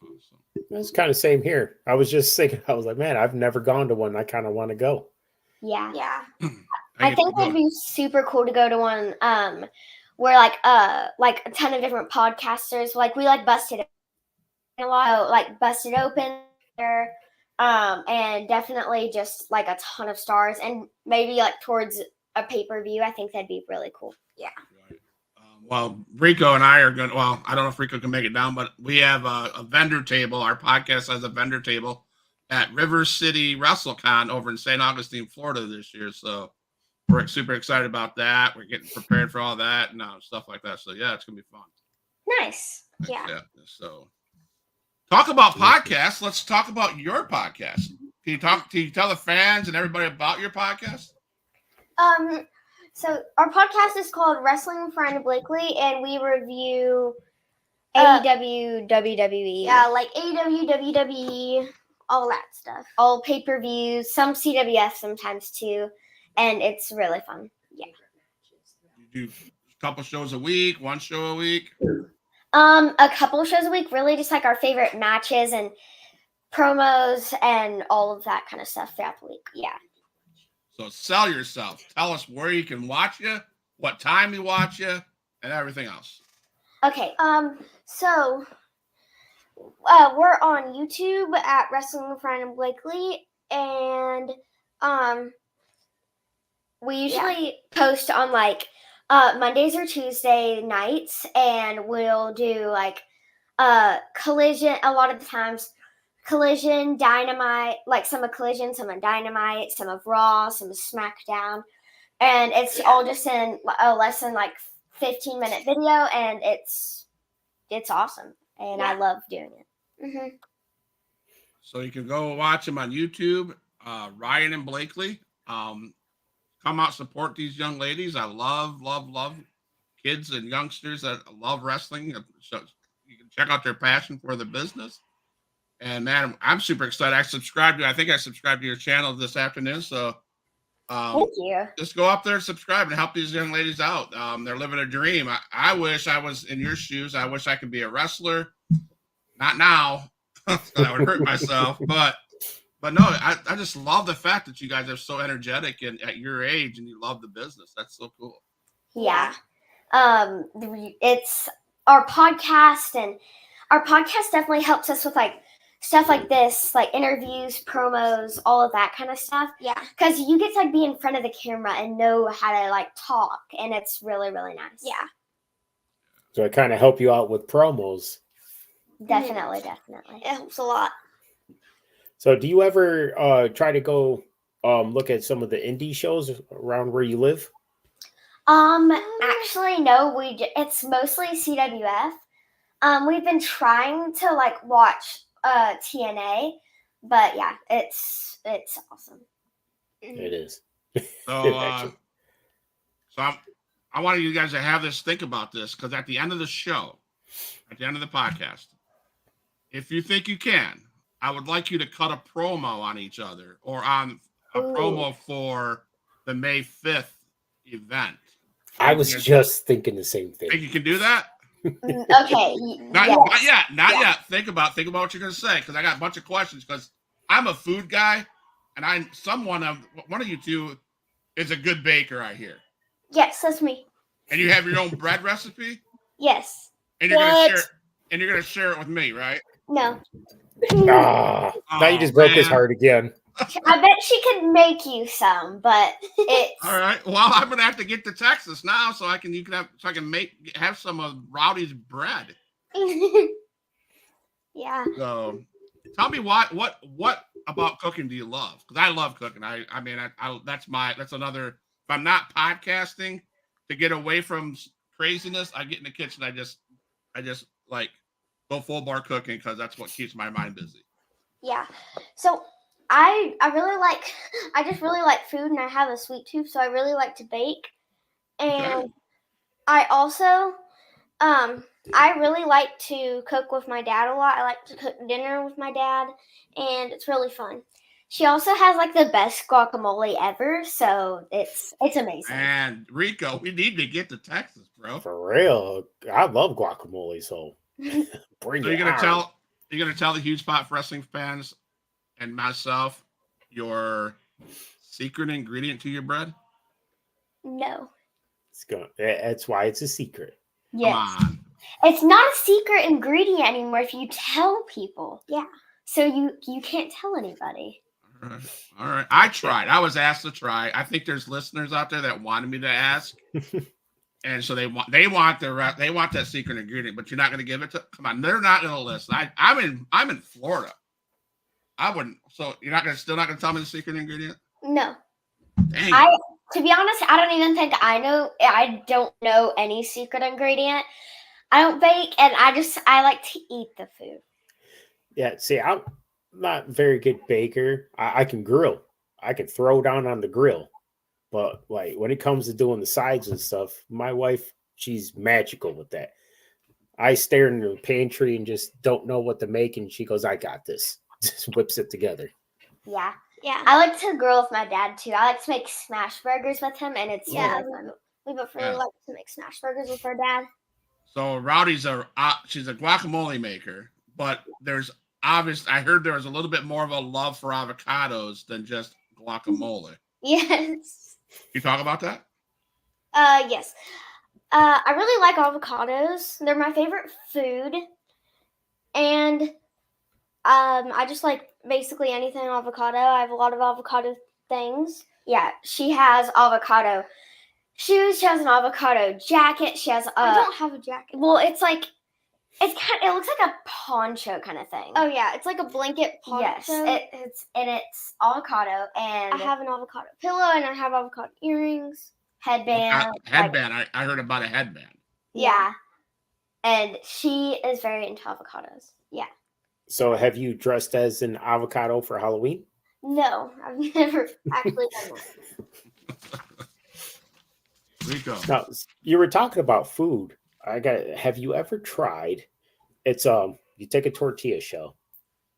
Awesome. It's kind of same here. I was just thinking, I was like, man, I've never gone to one. I kind of want to go. Yeah. Yeah. I think it'd be super cool to go to one where like a ton of different podcasters, like we like busted a lot, like busted open there, and definitely just like a ton of stars, and maybe like towards a pay-per-view. I think that'd be really cool. Yeah. Right. Well, Rico and I are going to, well, I don't know if Rico can make it down, but we have a vendor table. Our podcast has a vendor table at River City WrestleCon over in St. Augustine, Florida this year. So we're super excited about that. We're getting prepared for all that and stuff like that. So yeah, it's going to be fun. Nice. Yeah. So talk about podcasts. Let's talk about your podcast. Can you tell the fans and everybody about your podcast? So our podcast is called Wrestling with Ryan Blakely, and we review AEW, WWE. yeah, like AEW, WWE, all that stuff. All pay-per-views, some CWF sometimes too, and it's really fun. Yeah. You do a couple shows a week, one show a week? A couple of shows a week, really just like our favorite matches and promos and all of that kind of stuff throughout the week. Yeah. So sell yourself. Tell us where you can watch you, what time you watch you, and everything else. Okay. So we're on YouTube at Wrestling with Ryan Blakely, and we usually post on like Mondays or Tuesday nights, and we'll do like Collision a lot of the times. Collision, Dynamite, like some of Collision, some of Dynamite, some of Raw, some of SmackDown, and it's all just in a less than like 15-minute video, and it's awesome, and I love doing it. Mm-hmm. So you can go watch them on YouTube, Ryan and Blakely. Come out, support these young ladies. I love kids and youngsters that love wrestling. So you can check out their passion for the business. And man, I'm super excited. I subscribed to your channel this afternoon. So Thank you. just go up there and subscribe and help these young ladies out. They're living a dream. I wish I was in your shoes. I wish I could be a wrestler. Not now. I would hurt myself. But no, I just love the fact that you guys are so energetic and at your age and you love the business. That's so cool. Yeah. It's our podcast, and our podcast definitely helps us with like stuff like this, like interviews, promos, all of that kind of stuff. Yeah. Because you get to like be in front of the camera and know how to like talk, and it's really, really nice. Yeah. So I kind of help you out with promos. Definitely. It helps a lot. So do you ever try to go look at some of the indie shows around where you live? Actually, no. It's mostly CWF. We've been trying to like watch TNA, but yeah, it's awesome. It is. So So I wanted you guys to have this, think about this, because at the end of the show, at the end of the podcast, if you think you can, I would like you to cut a promo on each other or on a promo for the May 5th event. I was just thinking the same thing. Think you can do that? Okay. Not yet. Think about what you're gonna say, because I got a bunch of questions. Because I'm a food guy, and one of you two is a good baker, I hear. Yes, that's me. And you have your own bread recipe, Yes. and you're gonna share it with me, right? No. Now you just broke his heart again. I bet she could make you some, but it's All right. Well, I'm gonna have to get to Texas now, so I can have some of Rowdy's bread. Yeah. So, tell me what about cooking do you love? Because I love cooking. I mean, that's another. If I'm not podcasting, to get away from craziness, I get in the kitchen. I just like go full bar cooking because that's what keeps my mind busy. Yeah. So I just really like food, and I have a sweet tooth, so I really like to bake. And Okay. I also I really like to cook with my dad a lot. I like to cook dinner with my dad, and it's really fun. she also has like the best guacamole ever, so it's amazing. And Rico, we need to get to Texas, bro. For real, I love guacamole. So bring So it. you're gonna tell the Huge Pot Wrestling fans and myself your secret ingredient to your bread? No. That's why it's a secret. Yes. Come on. It's not a secret ingredient anymore if you tell people. Yeah. So you can't tell anybody. All right. I tried. I was asked to try. I think there's listeners out there that wanted me to ask, and so they want that secret ingredient. But you're not going to give it to. Come on, they're not going to listen. I'm in Florida. I wouldn't. So you're still not going to tell me the secret ingredient? No. Dang. To be honest, I don't even think I don't know any secret ingredient. I don't bake, and I like to eat the food. Yeah, see, I'm not a very good baker. I can grill. I can throw down on the grill. But like when it comes to doing the sides and stuff, my wife, she's magical with that. I stare in the pantry and just don't know what to make, and she goes, "I got this." Just whips it together. Yeah. Yeah. I like to grill with my dad too. I like to make smash burgers with him, and it's Yeah. really fun. We both really like to make smash burgers with our dad. So Rowdy's she's a guacamole maker, but I heard there was a little bit more of a love for avocados than just guacamole. Yes. You talk about that? Yes. I really like avocados. They're my favorite food. And I just like basically anything avocado. I have a lot of avocado things. Yeah, she has avocado shoes. She has an avocado jacket. She has I don't have a jacket. Well, it looks like a poncho kind of thing. Oh yeah, it's like a blanket poncho. Yes, it's avocado and I have an avocado pillow, and I have avocado earrings. headband. Headband. I heard about a headband. Yeah, and she is very into avocados. Yeah. So have you dressed as an avocado for Halloween? No, I've never actually done that. Rico. Now, you were talking about food. Have you ever tried? It's you take a tortilla shell.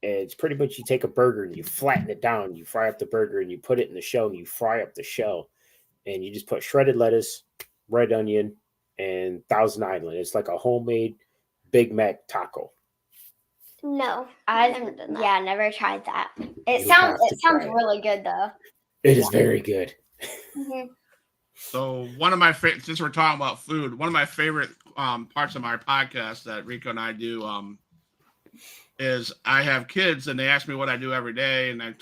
And it's pretty much you take a burger and you flatten it down. You fry up the burger and you put it in the shell and you fry up the shell. And you just put shredded lettuce, red onion, and Thousand Island. It's like a homemade Big Mac taco. No, I've never done that. Yeah, never tried that. It You sounds have to try it. really good though. It is very good. Mhm. So one of my favorite, since we're talking about food, one of my favorite parts of my podcast that Rico and I do is I have kids and they ask me what I do every day, and I'm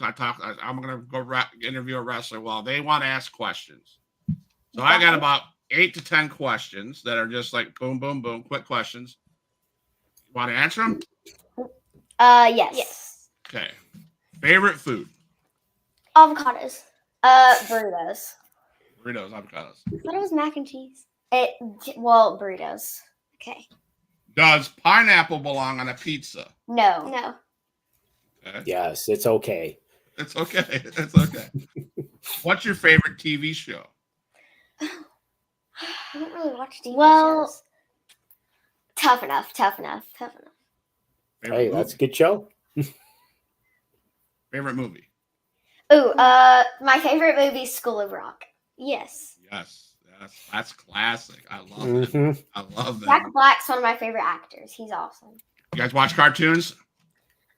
going to go interview a wrestler. Well, they want to ask questions, so I got about 8 to 10 questions that are just like boom, boom, boom, quick questions. Want to answer them? Yes. Yes. Okay. Favorite food? Avocados. Burritos. Burritos, avocados. I thought it was mac and cheese. Burritos. Okay. Does pineapple belong on a pizza? No. No. Okay. Yes, it's okay. It's okay. It's okay. What's your favorite TV show? I don't really watch TV Well, shows. Tough enough. Favorite Hey, movie? that's a good show. Favorite movie? Ooh, my favorite movie is School of Rock. Yes. Yes, that's classic. I love it. Mhm. I love that. Jack Black's one of my favorite actors. He's awesome. You guys watch cartoons?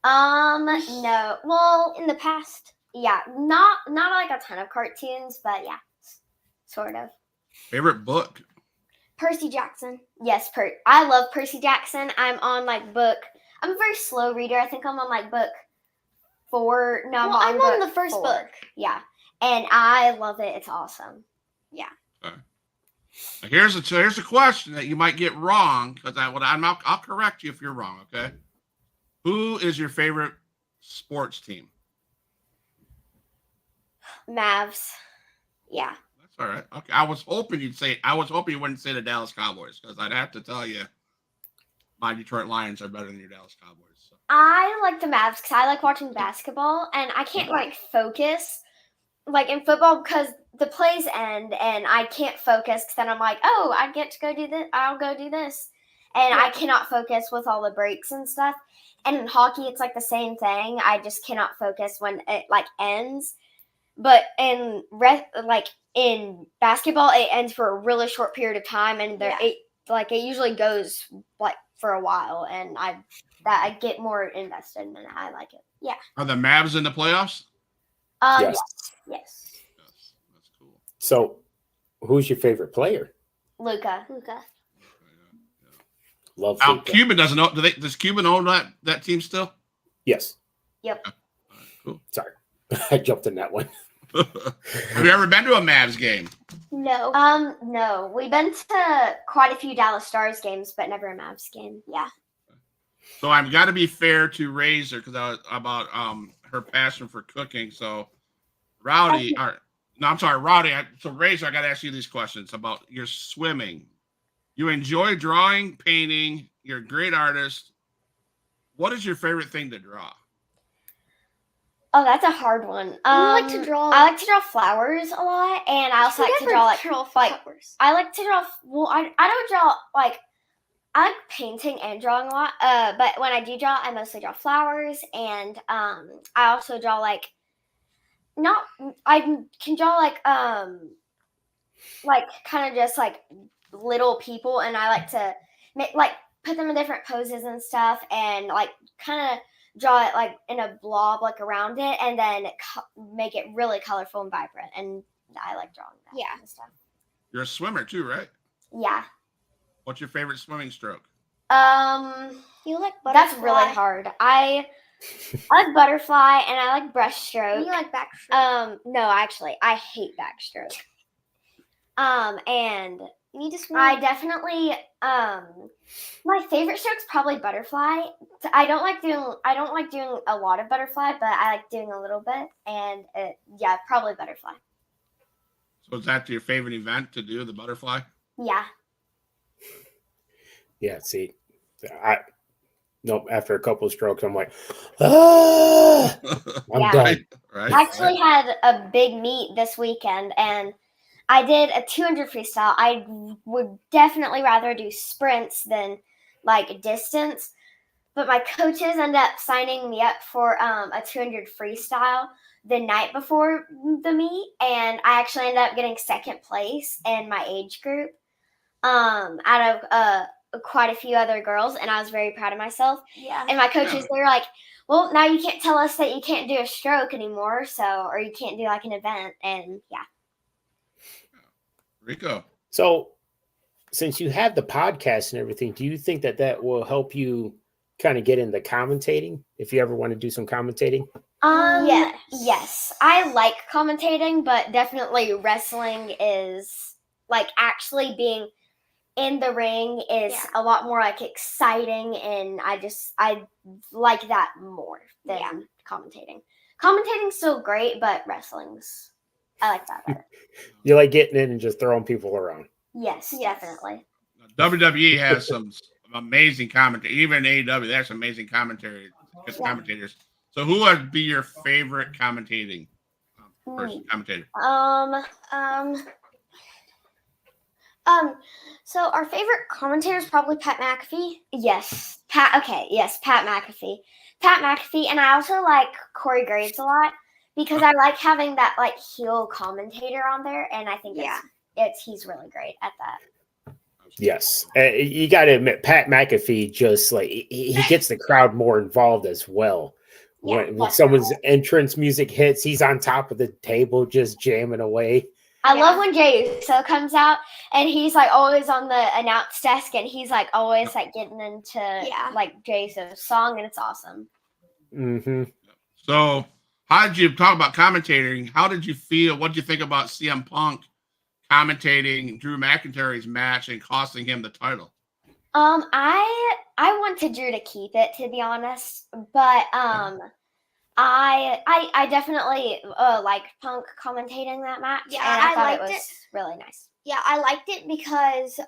No. Well, In the past, yeah, not like a ton of cartoons, but yeah, sort of. Favorite book? Percy Jackson. Yes, I love Percy Jackson. I'm on book. I'm a very slow reader. I think I'm on book 4. No, Well, I'm on book the first 4. book. Yeah, and I love it. It's awesome. Now, here's a question that you might get wrong because I'll correct you if you're wrong. Okay. Who is your favorite sports team? Mavs. Yeah. That's all right. Okay. I was hoping you wouldn't say the Dallas Cowboys because I'd have to tell you my Detroit Lions are better than your Dallas Cowboys. So. I like the Mavs because I like watching basketball, and I can't focus in football because the plays end, and I can't focus. Because then I'm like, oh, I get to go do this. I'll go do this, and I cannot focus with all the breaks and stuff. And in hockey, it's the same thing. I just cannot focus when it ends. But in in basketball, it ends for a really short period of time, and it usually goes for a while, and I get more invested, and I like it. Yeah. Are the Mavs in the playoffs? Yes. Yes. Yes. That's cool. So, who's your favorite player? Luca. Love Now, Luka. Cuban doesn't know. Does Cuban own that team still? Yes. Yep. All right, cool. Sorry, I jumped in that one. Have you ever been to a Mavs game? No. No. We've been to quite a few Dallas Stars games, but never a Mavs game. Yeah. So I've got to be fair to Razor because I was about her passion for cooking. So Rowdy, so Razor, I got to ask you these questions about your swimming. You enjoy drawing, painting. You're a great artist. What is your favorite thing to draw? Oh, that's a hard one. I like to draw. I like to draw flowers a lot, and I also like to draw flowers. I like to draw. Well, I don't draw I like painting and drawing a lot. But when I do draw, I mostly draw flowers, and I also draw I can draw kind of just little people, and I like to make put them in different poses and stuff, and kind of draw it in a blob around it, and then make it really colorful and vibrant. And I like drawing that kind of stuff. You're a swimmer too, right? Yeah. What's your favorite swimming stroke? You like butterfly? That's really hard. I like butterfly, and I like breaststroke. You like backstroke? No, actually, I hate backstroke. And You need to swim. I definitely my favorite stroke's probably butterfly. I don't like doing a lot of butterfly, but I like doing a little bit, and probably butterfly. So is that your favorite event to do, the butterfly? Yeah. Yeah. See, after a couple of strokes, I'm like, I'm Yeah. done. Right. I actually had a big meet this weekend, and I did a 200 freestyle. I would definitely rather do sprints than distance, but my coaches ended up signing me up for a 200 freestyle the night before the meet, and I actually ended up getting second place in my age group out of quite a few other girls, and I was very proud of myself. Yeah. And my coaches, they were like, well, now you can't tell us that you can't do a stroke anymore, or you can't do an event. And yeah. Rico. So, since you have the podcast and everything, do you think that will help you kind of get into commentating if you ever want to do some commentating? Yes. I like commentating, but definitely wrestling is actually being in the ring is a lot more exciting, and I like that more than commentating. Commentating's still great, but I like that better. You like getting in and just throwing people around? Yes, definitely. WWE has some amazing commentary. Even AEW, there's amazing commentators. So who would be your favorite commentating person? Commentator. So our favorite commentator is probably Pat McAfee. Yes, Pat. Okay, yes, Pat McAfee. Pat McAfee, and I also like Corey Graves a lot because I like having that like heel commentator on there, and I think he's really great at that. Yes, you got to admit, Pat McAfee just like he gets the crowd more involved as well. When someone's entrance music hits, he's on top of the table just jamming away. I love when Jay Uso comes out and he's like always on the announce desk and he's like always like getting into like Jay Uso's song, and it's awesome. Mm-hmm. So, how did you talk about commentating? How did you feel? What did you think about CM Punk commentating Drew McIntyre's match and costing him the title? I wanted Drew to keep it, to be honest, but I definitely liked Punk commentating that match. Yeah, and I thought liked it was really nice. Yeah, I liked it because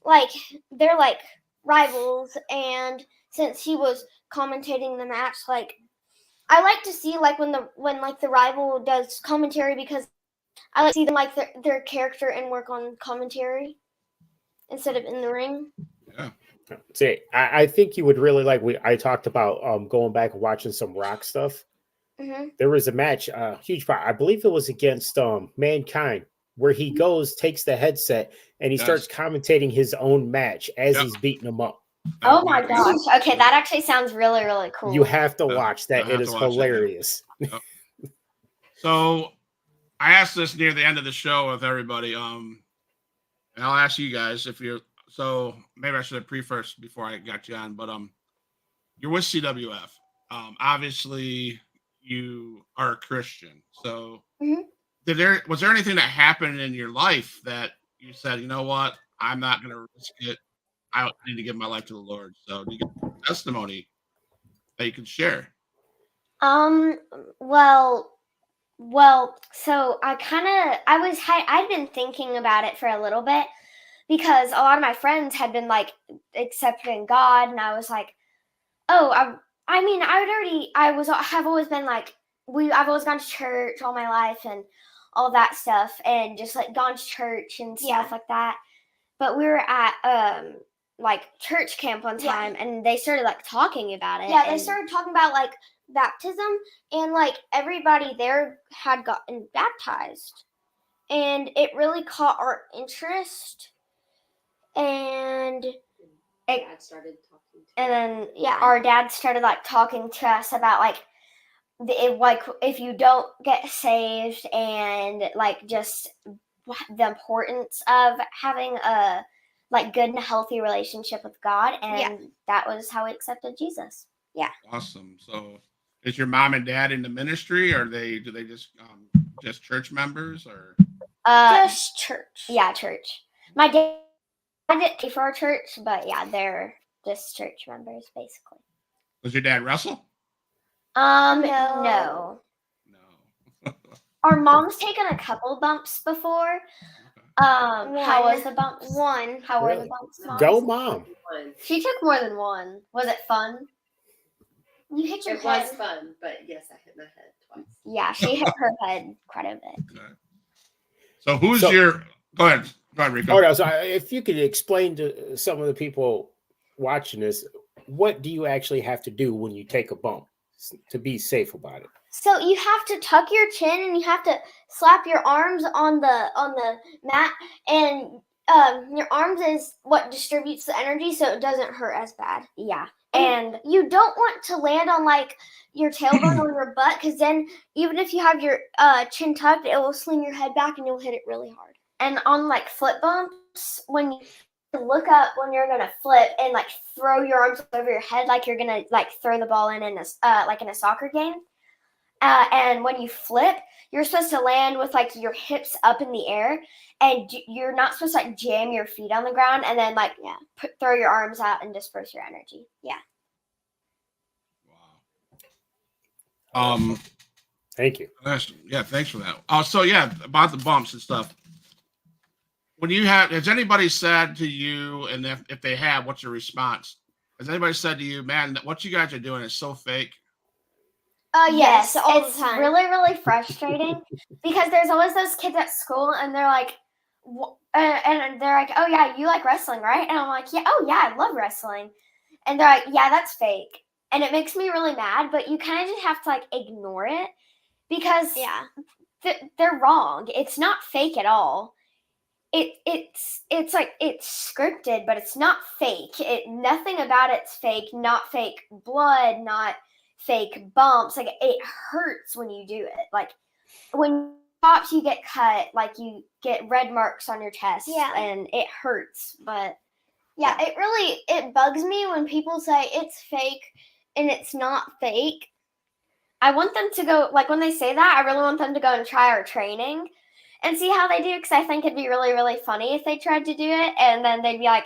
like they're like rivals, and since he was commentating the match, like I like to see like when the rival does commentary, because I like to see them like their character and work on commentary instead of in the ring. Yeah. See, I think you would really like. I talked about going back and watching some Rock stuff. Mm-hmm. There was a match, huge part. I believe it was against Mankind, where he goes, takes the headset, and he starts commentating his own match as he's beating him up. Oh my gosh! Okay, that actually sounds really, really cool. You have to watch that. It is hilarious. Yep. So, I asked this near the end of the show with everybody. And I'll ask you guys if you're. So maybe I should have pre-first before I got you on, but you're with CWF. Obviously, you are a Christian. So, was there anything that happened in your life that you said, you know what, I'm not going to risk it. I need to give my life to the Lord. So, do you get a testimony that you can share? Well, so I'd been thinking about it for a little bit, because a lot of my friends had been like accepting God, and I was like, oh, I've always been like, I've always gone to church all my life and all that stuff, and just like gone to church and stuff like that. But we were at like church camp one time, and they started like talking about it. Yeah, they started talking about like baptism, and like everybody there had gotten baptized, and it really caught our interest. And Dad started talking to and then our dad started like talking to us about like if you don't get saved, and like just the importance of having a like good and healthy relationship with God, and that was how we accepted Jesus. Yeah. Awesome. So, is your mom and dad in the ministry, or do they just church members, or just church? Yeah, church. My dad didn't pay for our church, but yeah, they're just church members basically. Does your dad wrestle? No. Our mom's taken a couple bumps before. How was the bumps? One. How were the bumps? Mom? Go, Mom. She took more than one. Was it fun? You hit your It head. was fun, but yes, I hit my head twice. Yeah, she hit her head quite a bit. Okay. So who's your? Go ahead, Rico. Oh, no, so if you could explain to some of the people watching this, what do you actually have to do when you take a bump to be safe about it? So you have to tuck your chin, and you have to slap your arms on the mat, and your arms is what distributes the energy, so it doesn't hurt as bad. Yeah. And you don't want to land on like your tailbone or your butt, because then even if you have your chin tucked, it will sling your head back and you'll hit it really hard. And on like flip bumps, when you look up when you're gonna flip and like throw your arms over your head like you're gonna like throw the ball in a soccer game. And when you flip, you're supposed to land with like your hips up in the air, and you're not supposed to like jam your feet on the ground and then like throw your arms out and disperse your energy. Yeah. Wow. Thank you. Yeah, thanks for that. So yeah, about the bumps and stuff. When has anybody said to you, and if they have, what's your response? Has anybody said to you, man, what you guys are doing is so fake? Yes, all the it's time. really, really frustrating because there's always those kids at school, and they're like, and they're like, oh yeah, you like wrestling, right? And I'm like, yeah, oh yeah, I love wrestling. And they're like, yeah, that's fake. And it makes me really mad, but you kind of just have to like ignore it because they're wrong. It's not fake at all. It's like it's scripted, but it's not fake. Nothing about it's fake. Not fake blood. Not fake bumps. Like it hurts when you do it. Like when pops, you get cut. Like you get red marks on your chest. Yeah. And it hurts. But yeah, it bugs me when people say it's fake and it's not fake. I want them to go, like when they say that, I really want them to go and try our training and see how they do, because I think it'd be really, really funny if they tried to do it, and then they'd be like,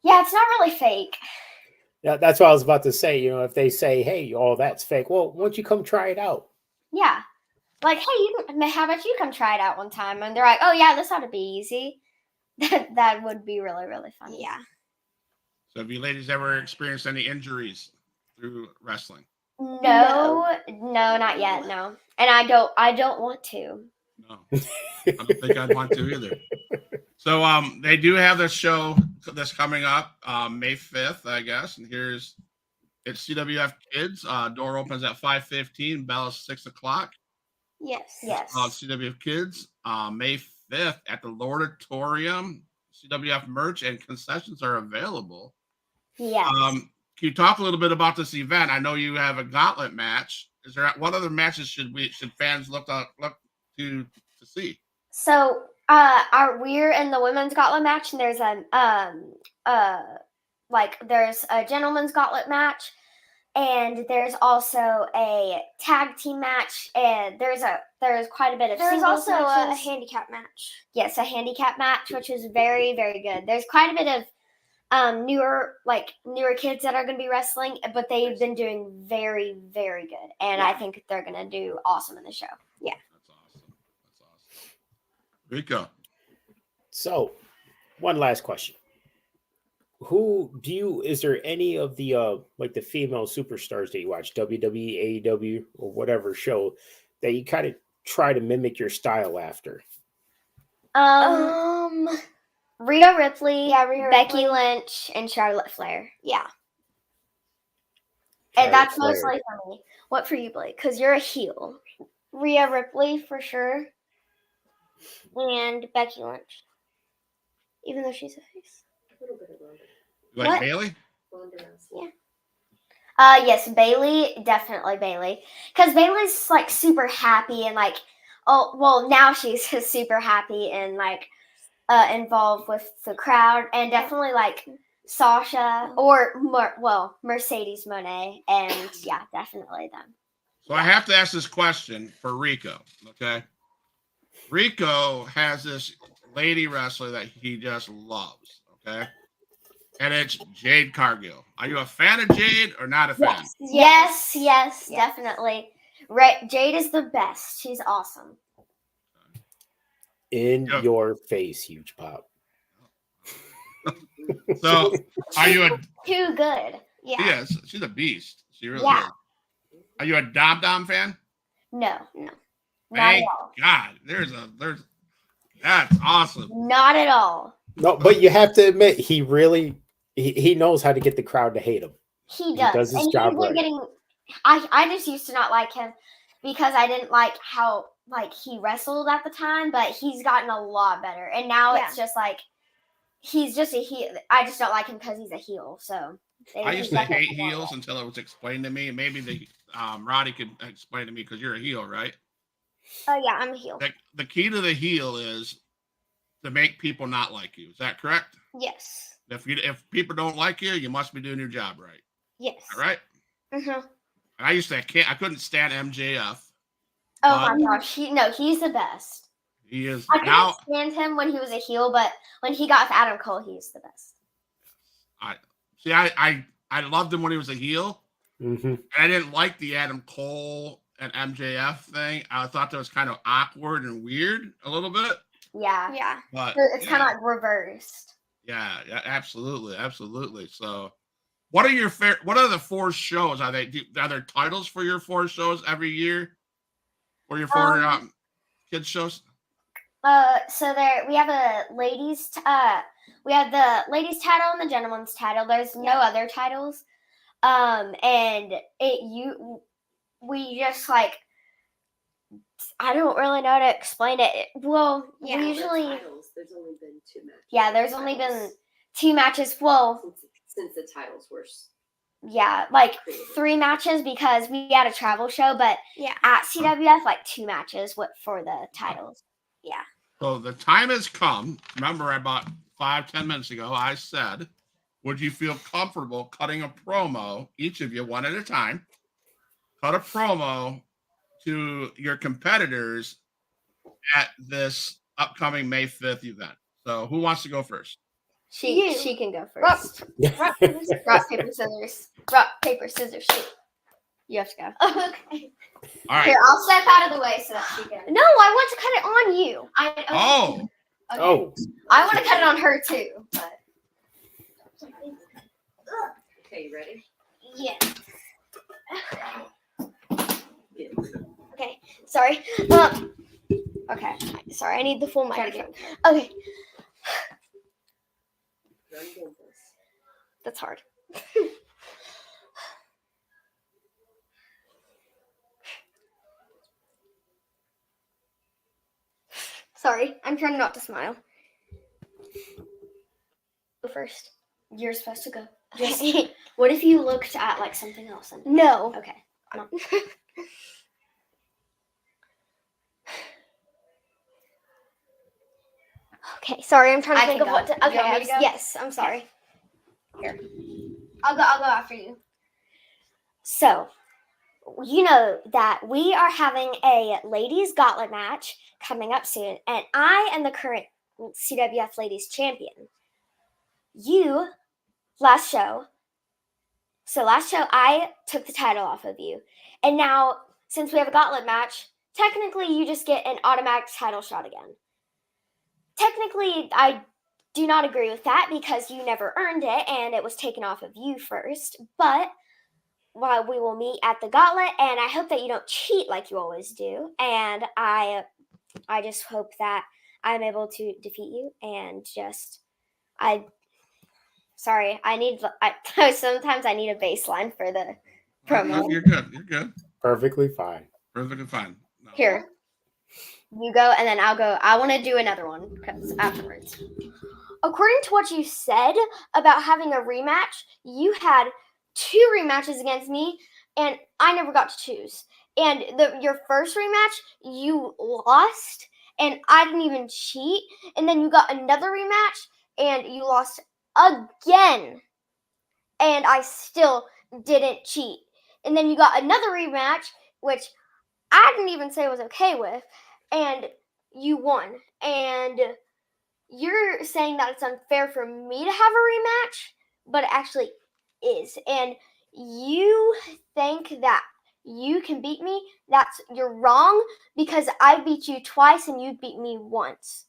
yeah, it's not really fake. Yeah, that's what I was about to say. You know, if they say, hey, oh, that's fake, well, why don't you come try it out? Yeah. Like, hey, how about you come try it out one time? And they're like, oh, yeah, this ought to be easy. That would be really, really funny. Yeah. So have you ladies ever experienced any injuries through wrestling? No, not yet, no. And I don't want to. No, I don't think I'd want to either. So they do have this show that's coming up May 5th, I guess. And it's CWF-Kids. Door opens at 5:15. Bell is 6 o'clock. Yes. CWF-Kids May 5th at the Lordatorium. CWF merch and concessions are available. Yes. Can you talk a little bit about this event? I know you have a gauntlet match. What other matches should fans look to see? So we're in the women's gauntlet match, and there's there's a gentleman's gauntlet match, and there's also a tag team match, and there's quite a bit of There's singles also a matches. handicap match. Yes, a handicap match, which is very, very good. There's quite a bit of newer kids that are going to be wrestling, but they've been doing very, very good, and I think they're going to do awesome in the show. Yeah. That's awesome. Rico. So, one last question. Is there any of the like the female superstars that you watch, WWE, AEW, or whatever show, that you kind of try to mimic your style after? Rhea Ripley, Becky Ripley. Lynch, and Charlotte Flair. Yeah. And that's Charlotte mostly Flair. for me. What for you, Blake? Because you're a heel. Rhea Ripley for sure. And Becky Lynch. Even though she's a face. A little bit of Ronda. You like What? Bailey? Ronda Rousey. Yeah. Yes, Bailey, definitely Bailey. Because Bailey's like super happy and like, oh, well, now she's super happy and like involved with the crowd, and definitely like Sasha or Mercedes Moné, and yeah, definitely them. So I have to ask this question for Rico. Okay. Rico has this lady wrestler that he just loves. Okay. And it's Jade Cargill. Are you a fan of Jade or not a fan? Yes, definitely. Right, Jade is the best. She's awesome. In Yep. your face, huge pop. So are you a Too good. Yeah. yes, she's a beast. She really Yeah. is. Are you a Dom fan? No. Not Thank at all. God. That's awesome. Not at all. No, but you have to admit, he knows how to get the crowd to hate him. He does. does his And job he's been right. getting I just used to not like him because I didn't like how like he wrestled at the time, but he's gotten a lot better. And now it's just like he's just a heel. I just don't like him because he's a heel. So I used to hate heels until it was explained to me. Maybe Roddy could explain to me because you're a heel, right? Oh yeah, I'm a heel. The key to the heel is to make people not like you. Is that correct? Yes. If people don't like you, you must be doing your job right. Yes. All right. Mm-hmm. And I couldn't stand MJF. Oh my gosh, he's the best. He is I couldn't now. stand him when he was a heel, but when he got with Adam Cole, he's the best. I loved him when he was a heel. Mm-hmm. And I didn't like the Adam Cole and MJF thing. I thought that was kind of awkward and weird a little bit. Yeah. Yeah. But It's kind of like reversed. yeah, absolutely. So, what are the 4 shows? Are there titles for your 4 shows every year? Or your 4 kids shows? So there we have a ladies. We have the ladies title and the gentleman's title. There's no other titles. And we just like. I don't really know how to explain it. Well, we usually. Titles, there's only been 2 matches. Yeah, there's only been 2 matches. Well, since the titles were. Yeah, like 3 matches because we had a travel show, but at CWF, like 2 matches for the titles. Yeah. So the time has come. Remember, about 5-10 minutes ago, I said, would you feel comfortable cutting a promo, each of you, one at a time, cut a promo to your competitors at this upcoming May 5th event? So who wants to go first? She can go first. Rock, paper, scissors. Rock, paper, scissors, shoot. You have to go. Okay. All right. Here, I'll step out of the way so that she can. No, I want to cut it on you. Okay. Oh. Okay. Oh. I want to cut it on her too. But. Okay, you ready? Yeah. Yeah. Okay. Sorry. Okay. Sorry. I need the full microphone. Okay. Run again, this. That's hard. Sorry, I'm trying not to smile. Go first. You're supposed to go. Just, what if you looked at like something else? No. Okay. Come on. Okay. Sorry, I'm trying to think of what to. You Okay. want me to go? Yes, I'm sorry. Here. I'll go after you. So, you know that we are having a ladies gauntlet match coming up soon, and I am the current CWF ladies champion. Last show I took the title off of you, and now since we have a gauntlet match, technically you just get an automatic title shot again. Technically, I do not agree with that because you never earned it and it was taken off of you first, but we will meet at the gauntlet, and I hope that you don't cheat like you always do. And I just hope that I'm able to defeat you. And sometimes I need a baseline for the promo. You're good. You're good. Perfectly fine. Perfectly fine. No. Here, you go, and then I'll go. I want to do another one because afterwards. According to what you said about having a rematch, you had 2 rematches against me, and I never got to choose. And your first rematch, you lost, and I didn't even cheat. And then you got another rematch, and you lost again, and I still didn't cheat. And then you got another rematch, which I didn't even say I was okay with, and you won. And you're saying that it's unfair for me to have a rematch, but it actually is. And you think that you can beat me? You're wrong, because I beat you twice and you beat me once.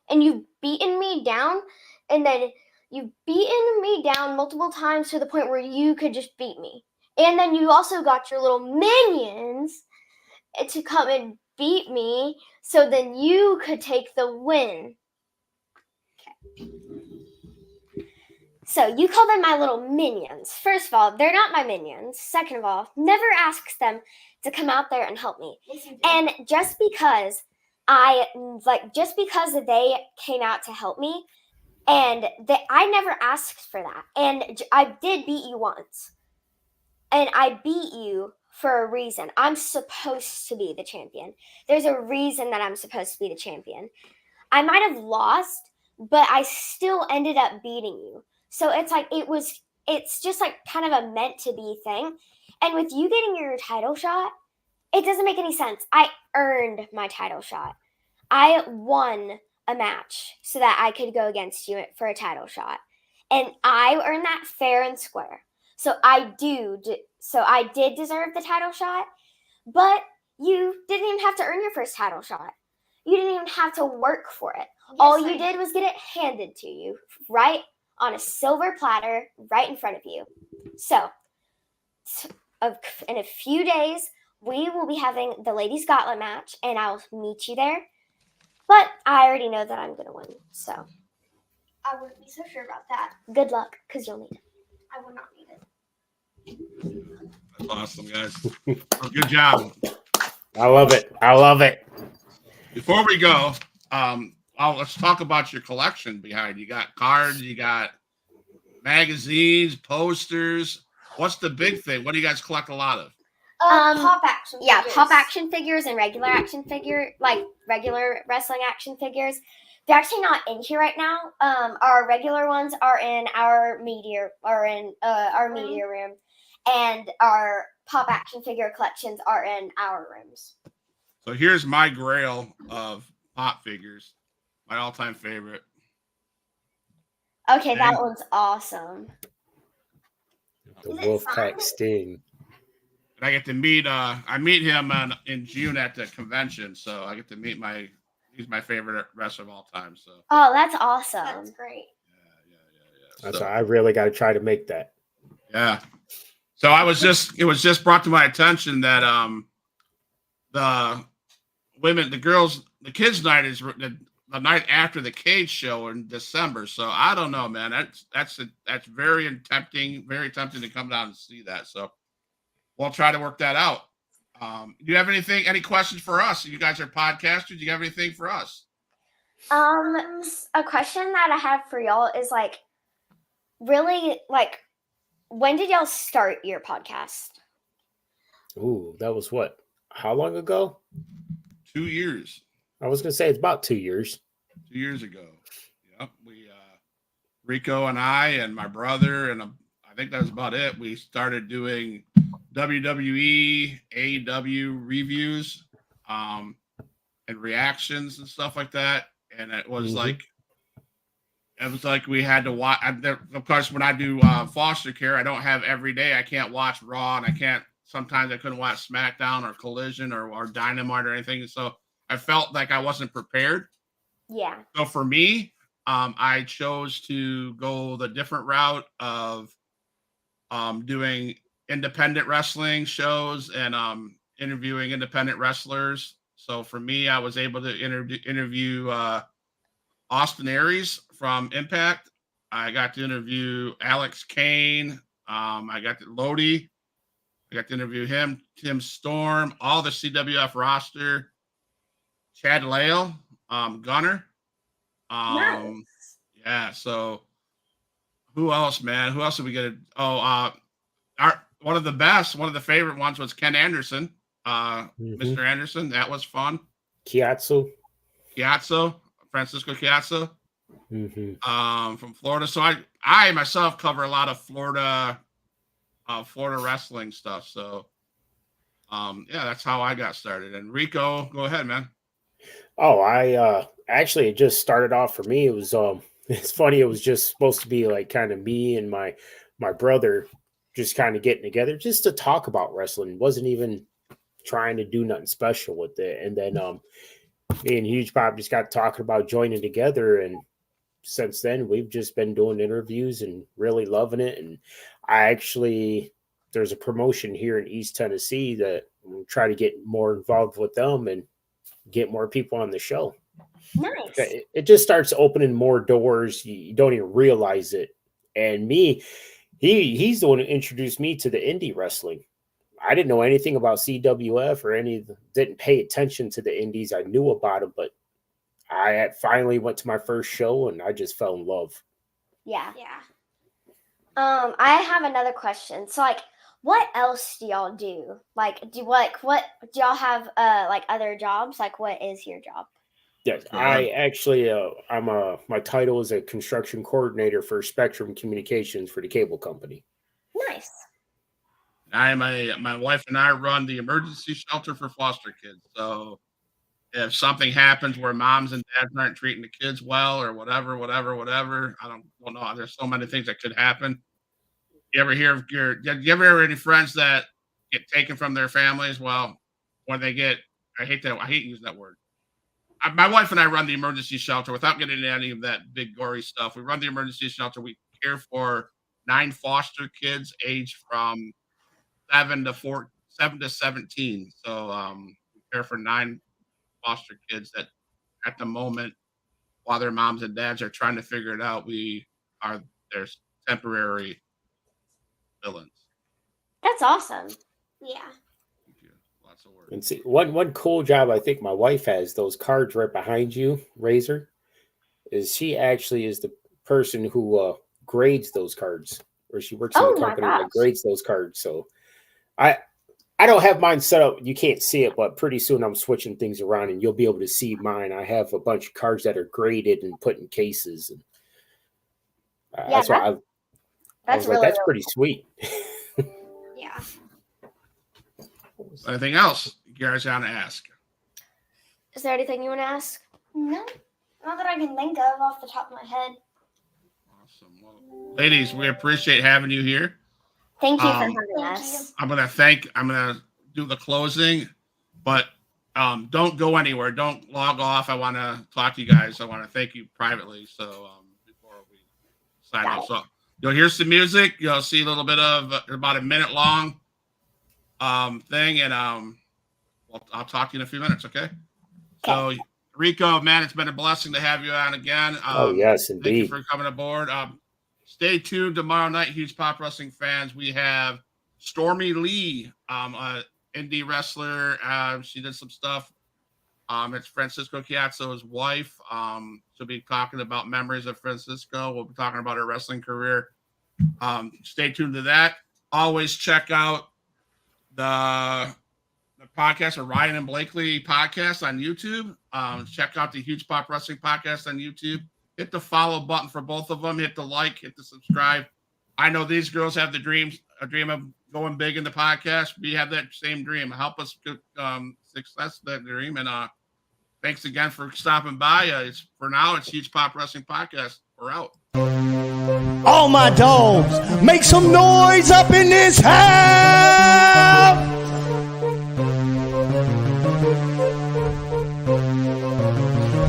And you've beaten me down, and then you've beaten me down multiple times to the point where you could just beat me. And then you also got your little minions to come and beat me, so then you could take the win. Okay. So you call them my little minions. First of all, they're not my minions. Second of all, never ask them to come out there and help me. And just because they came out to help me, and I never asked for that. And I did beat you once. And I beat you for a reason. I'm supposed to be the champion. There's a reason that I'm supposed to be the champion. I might have lost, but I still ended up beating you. So it's just like kind of a meant to be thing. And with you getting your title shot, it doesn't make any sense. I earned my title shot. I won a match so that I could go against you for a title shot. And I earned that fair and square. So I did deserve the title shot, but you didn't even have to earn your first title shot. You didn't even have to work for it. Yes, all you did was get it handed to you right on a silver platter right in front of you. So in a few days, we will be having the ladies gauntlet match, and I'll meet you there. But I already know that I'm going to win. So I wouldn't be so sure about that. good luck because you'll need it. I would not need it. That's awesome, guys. Well, good job. I love it. I love it. Before we go, let's talk about your collection behind. You got cards, you got magazines, posters. What's the big thing? What do you guys collect a lot of? Pop action. Yeah, figures. pop action figures and regular action figure, like regular wrestling action figures. They're actually not in here right now. Our regular ones are in our media room, and our pop action figure collections are in our rooms. So here's my grail of pop figures, my all-time favorite. Okay, that Okay. one's awesome. The Is it Wolfpack signed? Sting. And I get to meet I meet him in June at the convention, so I get to meet he's my favorite wrestler of all time. So Oh, that's awesome. That's great. yeah. That's So, I really got to try to make that. yeah. So it was just brought to my attention that the kids night is the night after the cage show in December. So I don't know, man. That's very tempting to come down and see that. So we'll try to work that out. Do you have any questions for us? You guys are podcasters. Do you have anything for us? A question that I have for y'all is really when did y'all start your podcast? Ooh, that was what? How long ago? 2 years. I was gonna say it's about 2 years. 2 years ago. Yep. We Rico and I and my brother and I think that was about it. We started doing WWE, AEW reviews, and reactions and stuff like that. And it was like we had to watch. Of course, when I do foster care, I don't have every day. I can't watch Raw, and I can't. Sometimes I couldn't watch SmackDown or Collision or Dynamite or anything. So I felt like I wasn't prepared. Yeah. So for me, I chose to go the different route of doing independent wrestling shows and interviewing independent wrestlers. So for me, I was able to interview Austin Aries from Impact. I got to interview Alex Kane. I got to Lodi. I got to interview him, Tim Storm, all the CWF roster, Chad Lale, Gunner. Yeah. So who else, man? Who else did we get? One of the favorite ones was Ken Anderson, Mr. Anderson. That was fun. Chiazzo, Francisco Chiazzo, mm-hmm. from Florida. So I myself cover a lot of Florida wrestling stuff. So, yeah, that's how I got started. And Rico, go ahead, man. Oh, I actually it just started off for me. It was it's funny. It was just supposed to be like kind of me and my brother just kind of getting together just to talk about wrestling. Wasn't even trying to do nothing special with it. And then me and Huge Pop just got talking about joining together, and since then we've just been doing interviews and really loving it. And there's a promotion here in East Tennessee that we'll try to get more involved with them and get more people on the show. Nice. It just starts opening more doors. You don't even realize it. And he's the one who introduced me to the indie wrestling. I didn't know anything about CWF or didn't pay attention to the indies. I knew about them, but I finally went to my first show and I just fell in love. Yeah. I have another question. So what else do y'all do? What do y'all have other jobs? What is your job? Yes, I actually my title is a construction coordinator for Spectrum Communications for the cable company. Nice. My wife and I run the emergency shelter for foster kids. So if something happens where moms and dads aren't treating the kids well or whatever, I don't know. There's so many things that could happen. You ever hear hear any friends that get taken from their families? Well, when they get, I hate using that word. My wife and I run the emergency shelter without getting into any of that big gory stuff. We run the emergency shelter. We care for 9 foster kids aged from 7 to 17. So we care for 9 foster kids that at the moment, while their moms and dads are trying to figure it out, we are their temporary villains. That's awesome. Yeah. Thank you. Lots of work. And see, one cool job I think my wife has, those cards right behind you, Razor, is she actually is the person who grades those cards, or she works in Oh the my company that gosh. grades those cards. So I don't have mine set up. You can't see it, but pretty soon I'm switching things around and you'll be able to see mine. I have a bunch of cards that are graded and put in cases. And Yeah, that's why I That's was really, like, that's really pretty sweet. Yeah. Anything else you guys want to ask? Is there anything you want to ask? No, not that I can think of off the top of my head. Awesome. Well, ladies, we appreciate having you here. Thank you for Um, having Thank us. I'm gonna do the closing, but don't go anywhere. Don't log off. I want to talk to you guys. I want to thank you privately. So before we sign Got off, it. so you'll hear some music. You'll see a little bit of about a minute long thing, and I'll talk to you in a few minutes. Okay. So Rico, man, it's been a blessing to have you on again. Oh, yes, Thank you indeed. for coming aboard. Stay tuned tomorrow night, Huge Pop Wrestling fans. We have Stormy Lee, indie wrestler. She did some stuff. It's Francisco Chiazzo's wife. She'll be talking about memories of Francisco. We'll be talking about her wrestling career. Stay tuned to that. Always check out the podcast of Ryan and Blakely podcast on YouTube. Check out the Huge Pop Wrestling podcast on YouTube. Hit the follow button for both of them. Hit the like, hit the subscribe. I know these girls have a dream of going big in the podcast. We have that same dream. Help us get success that dream. And thanks again for stopping by. It's Huge Pop Wrestling Podcast. We're out. All my dogs, make some noise up in this house.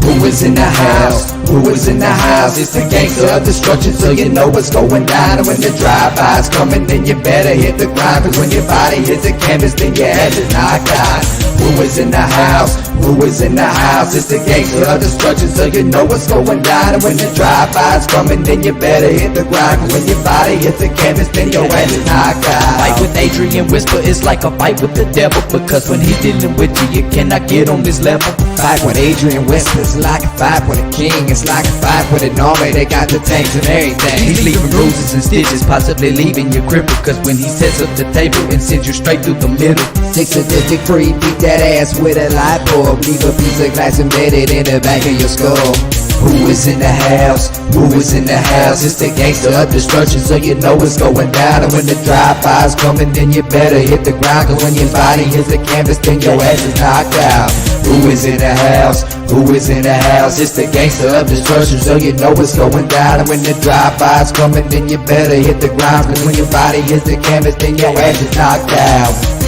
Who is in the house? Who is in the house? It's the gangster of destruction, so you know what's going down. And when the drive-by's coming, then you better hit the grind. Cause when your body hits the canvas, then your head is knocked out. Who is in the house? Who is in the house? It's the gangster of destruction, so you know what's going down. And when the drive-by's coming, then you better hit the grind. Cause when your body hits the canvas, then your head is knocked out. Fight with Adrian Whisper is like a fight with the devil, because when he's dealing with you, you cannot get on this level. Fight with Adrian Whisper is like a fight with a king. It's like a fight with an army. They got the tanks and everything. He's leaving bruises and stitches, possibly leaving you crippled. Cause when he sets up the table and sends you straight through the middle. 6 sadistic free, beat that ass with a light bulb. Leave a piece of glass embedded in the back of your skull. Who is in the house? Who is in the house? It's the gangster of destruction, so you know what's going down. And when the drive-by's coming, then you better hit the ground. Cause when your body hits the canvas, then your ass is knocked out. Who is in the house? Who is in the house? It's the gangster of destruction, so you know what's going down. And when the drive-by's coming, then you better hit the ground. Cause when your body hits the canvas, then your ass is knocked out.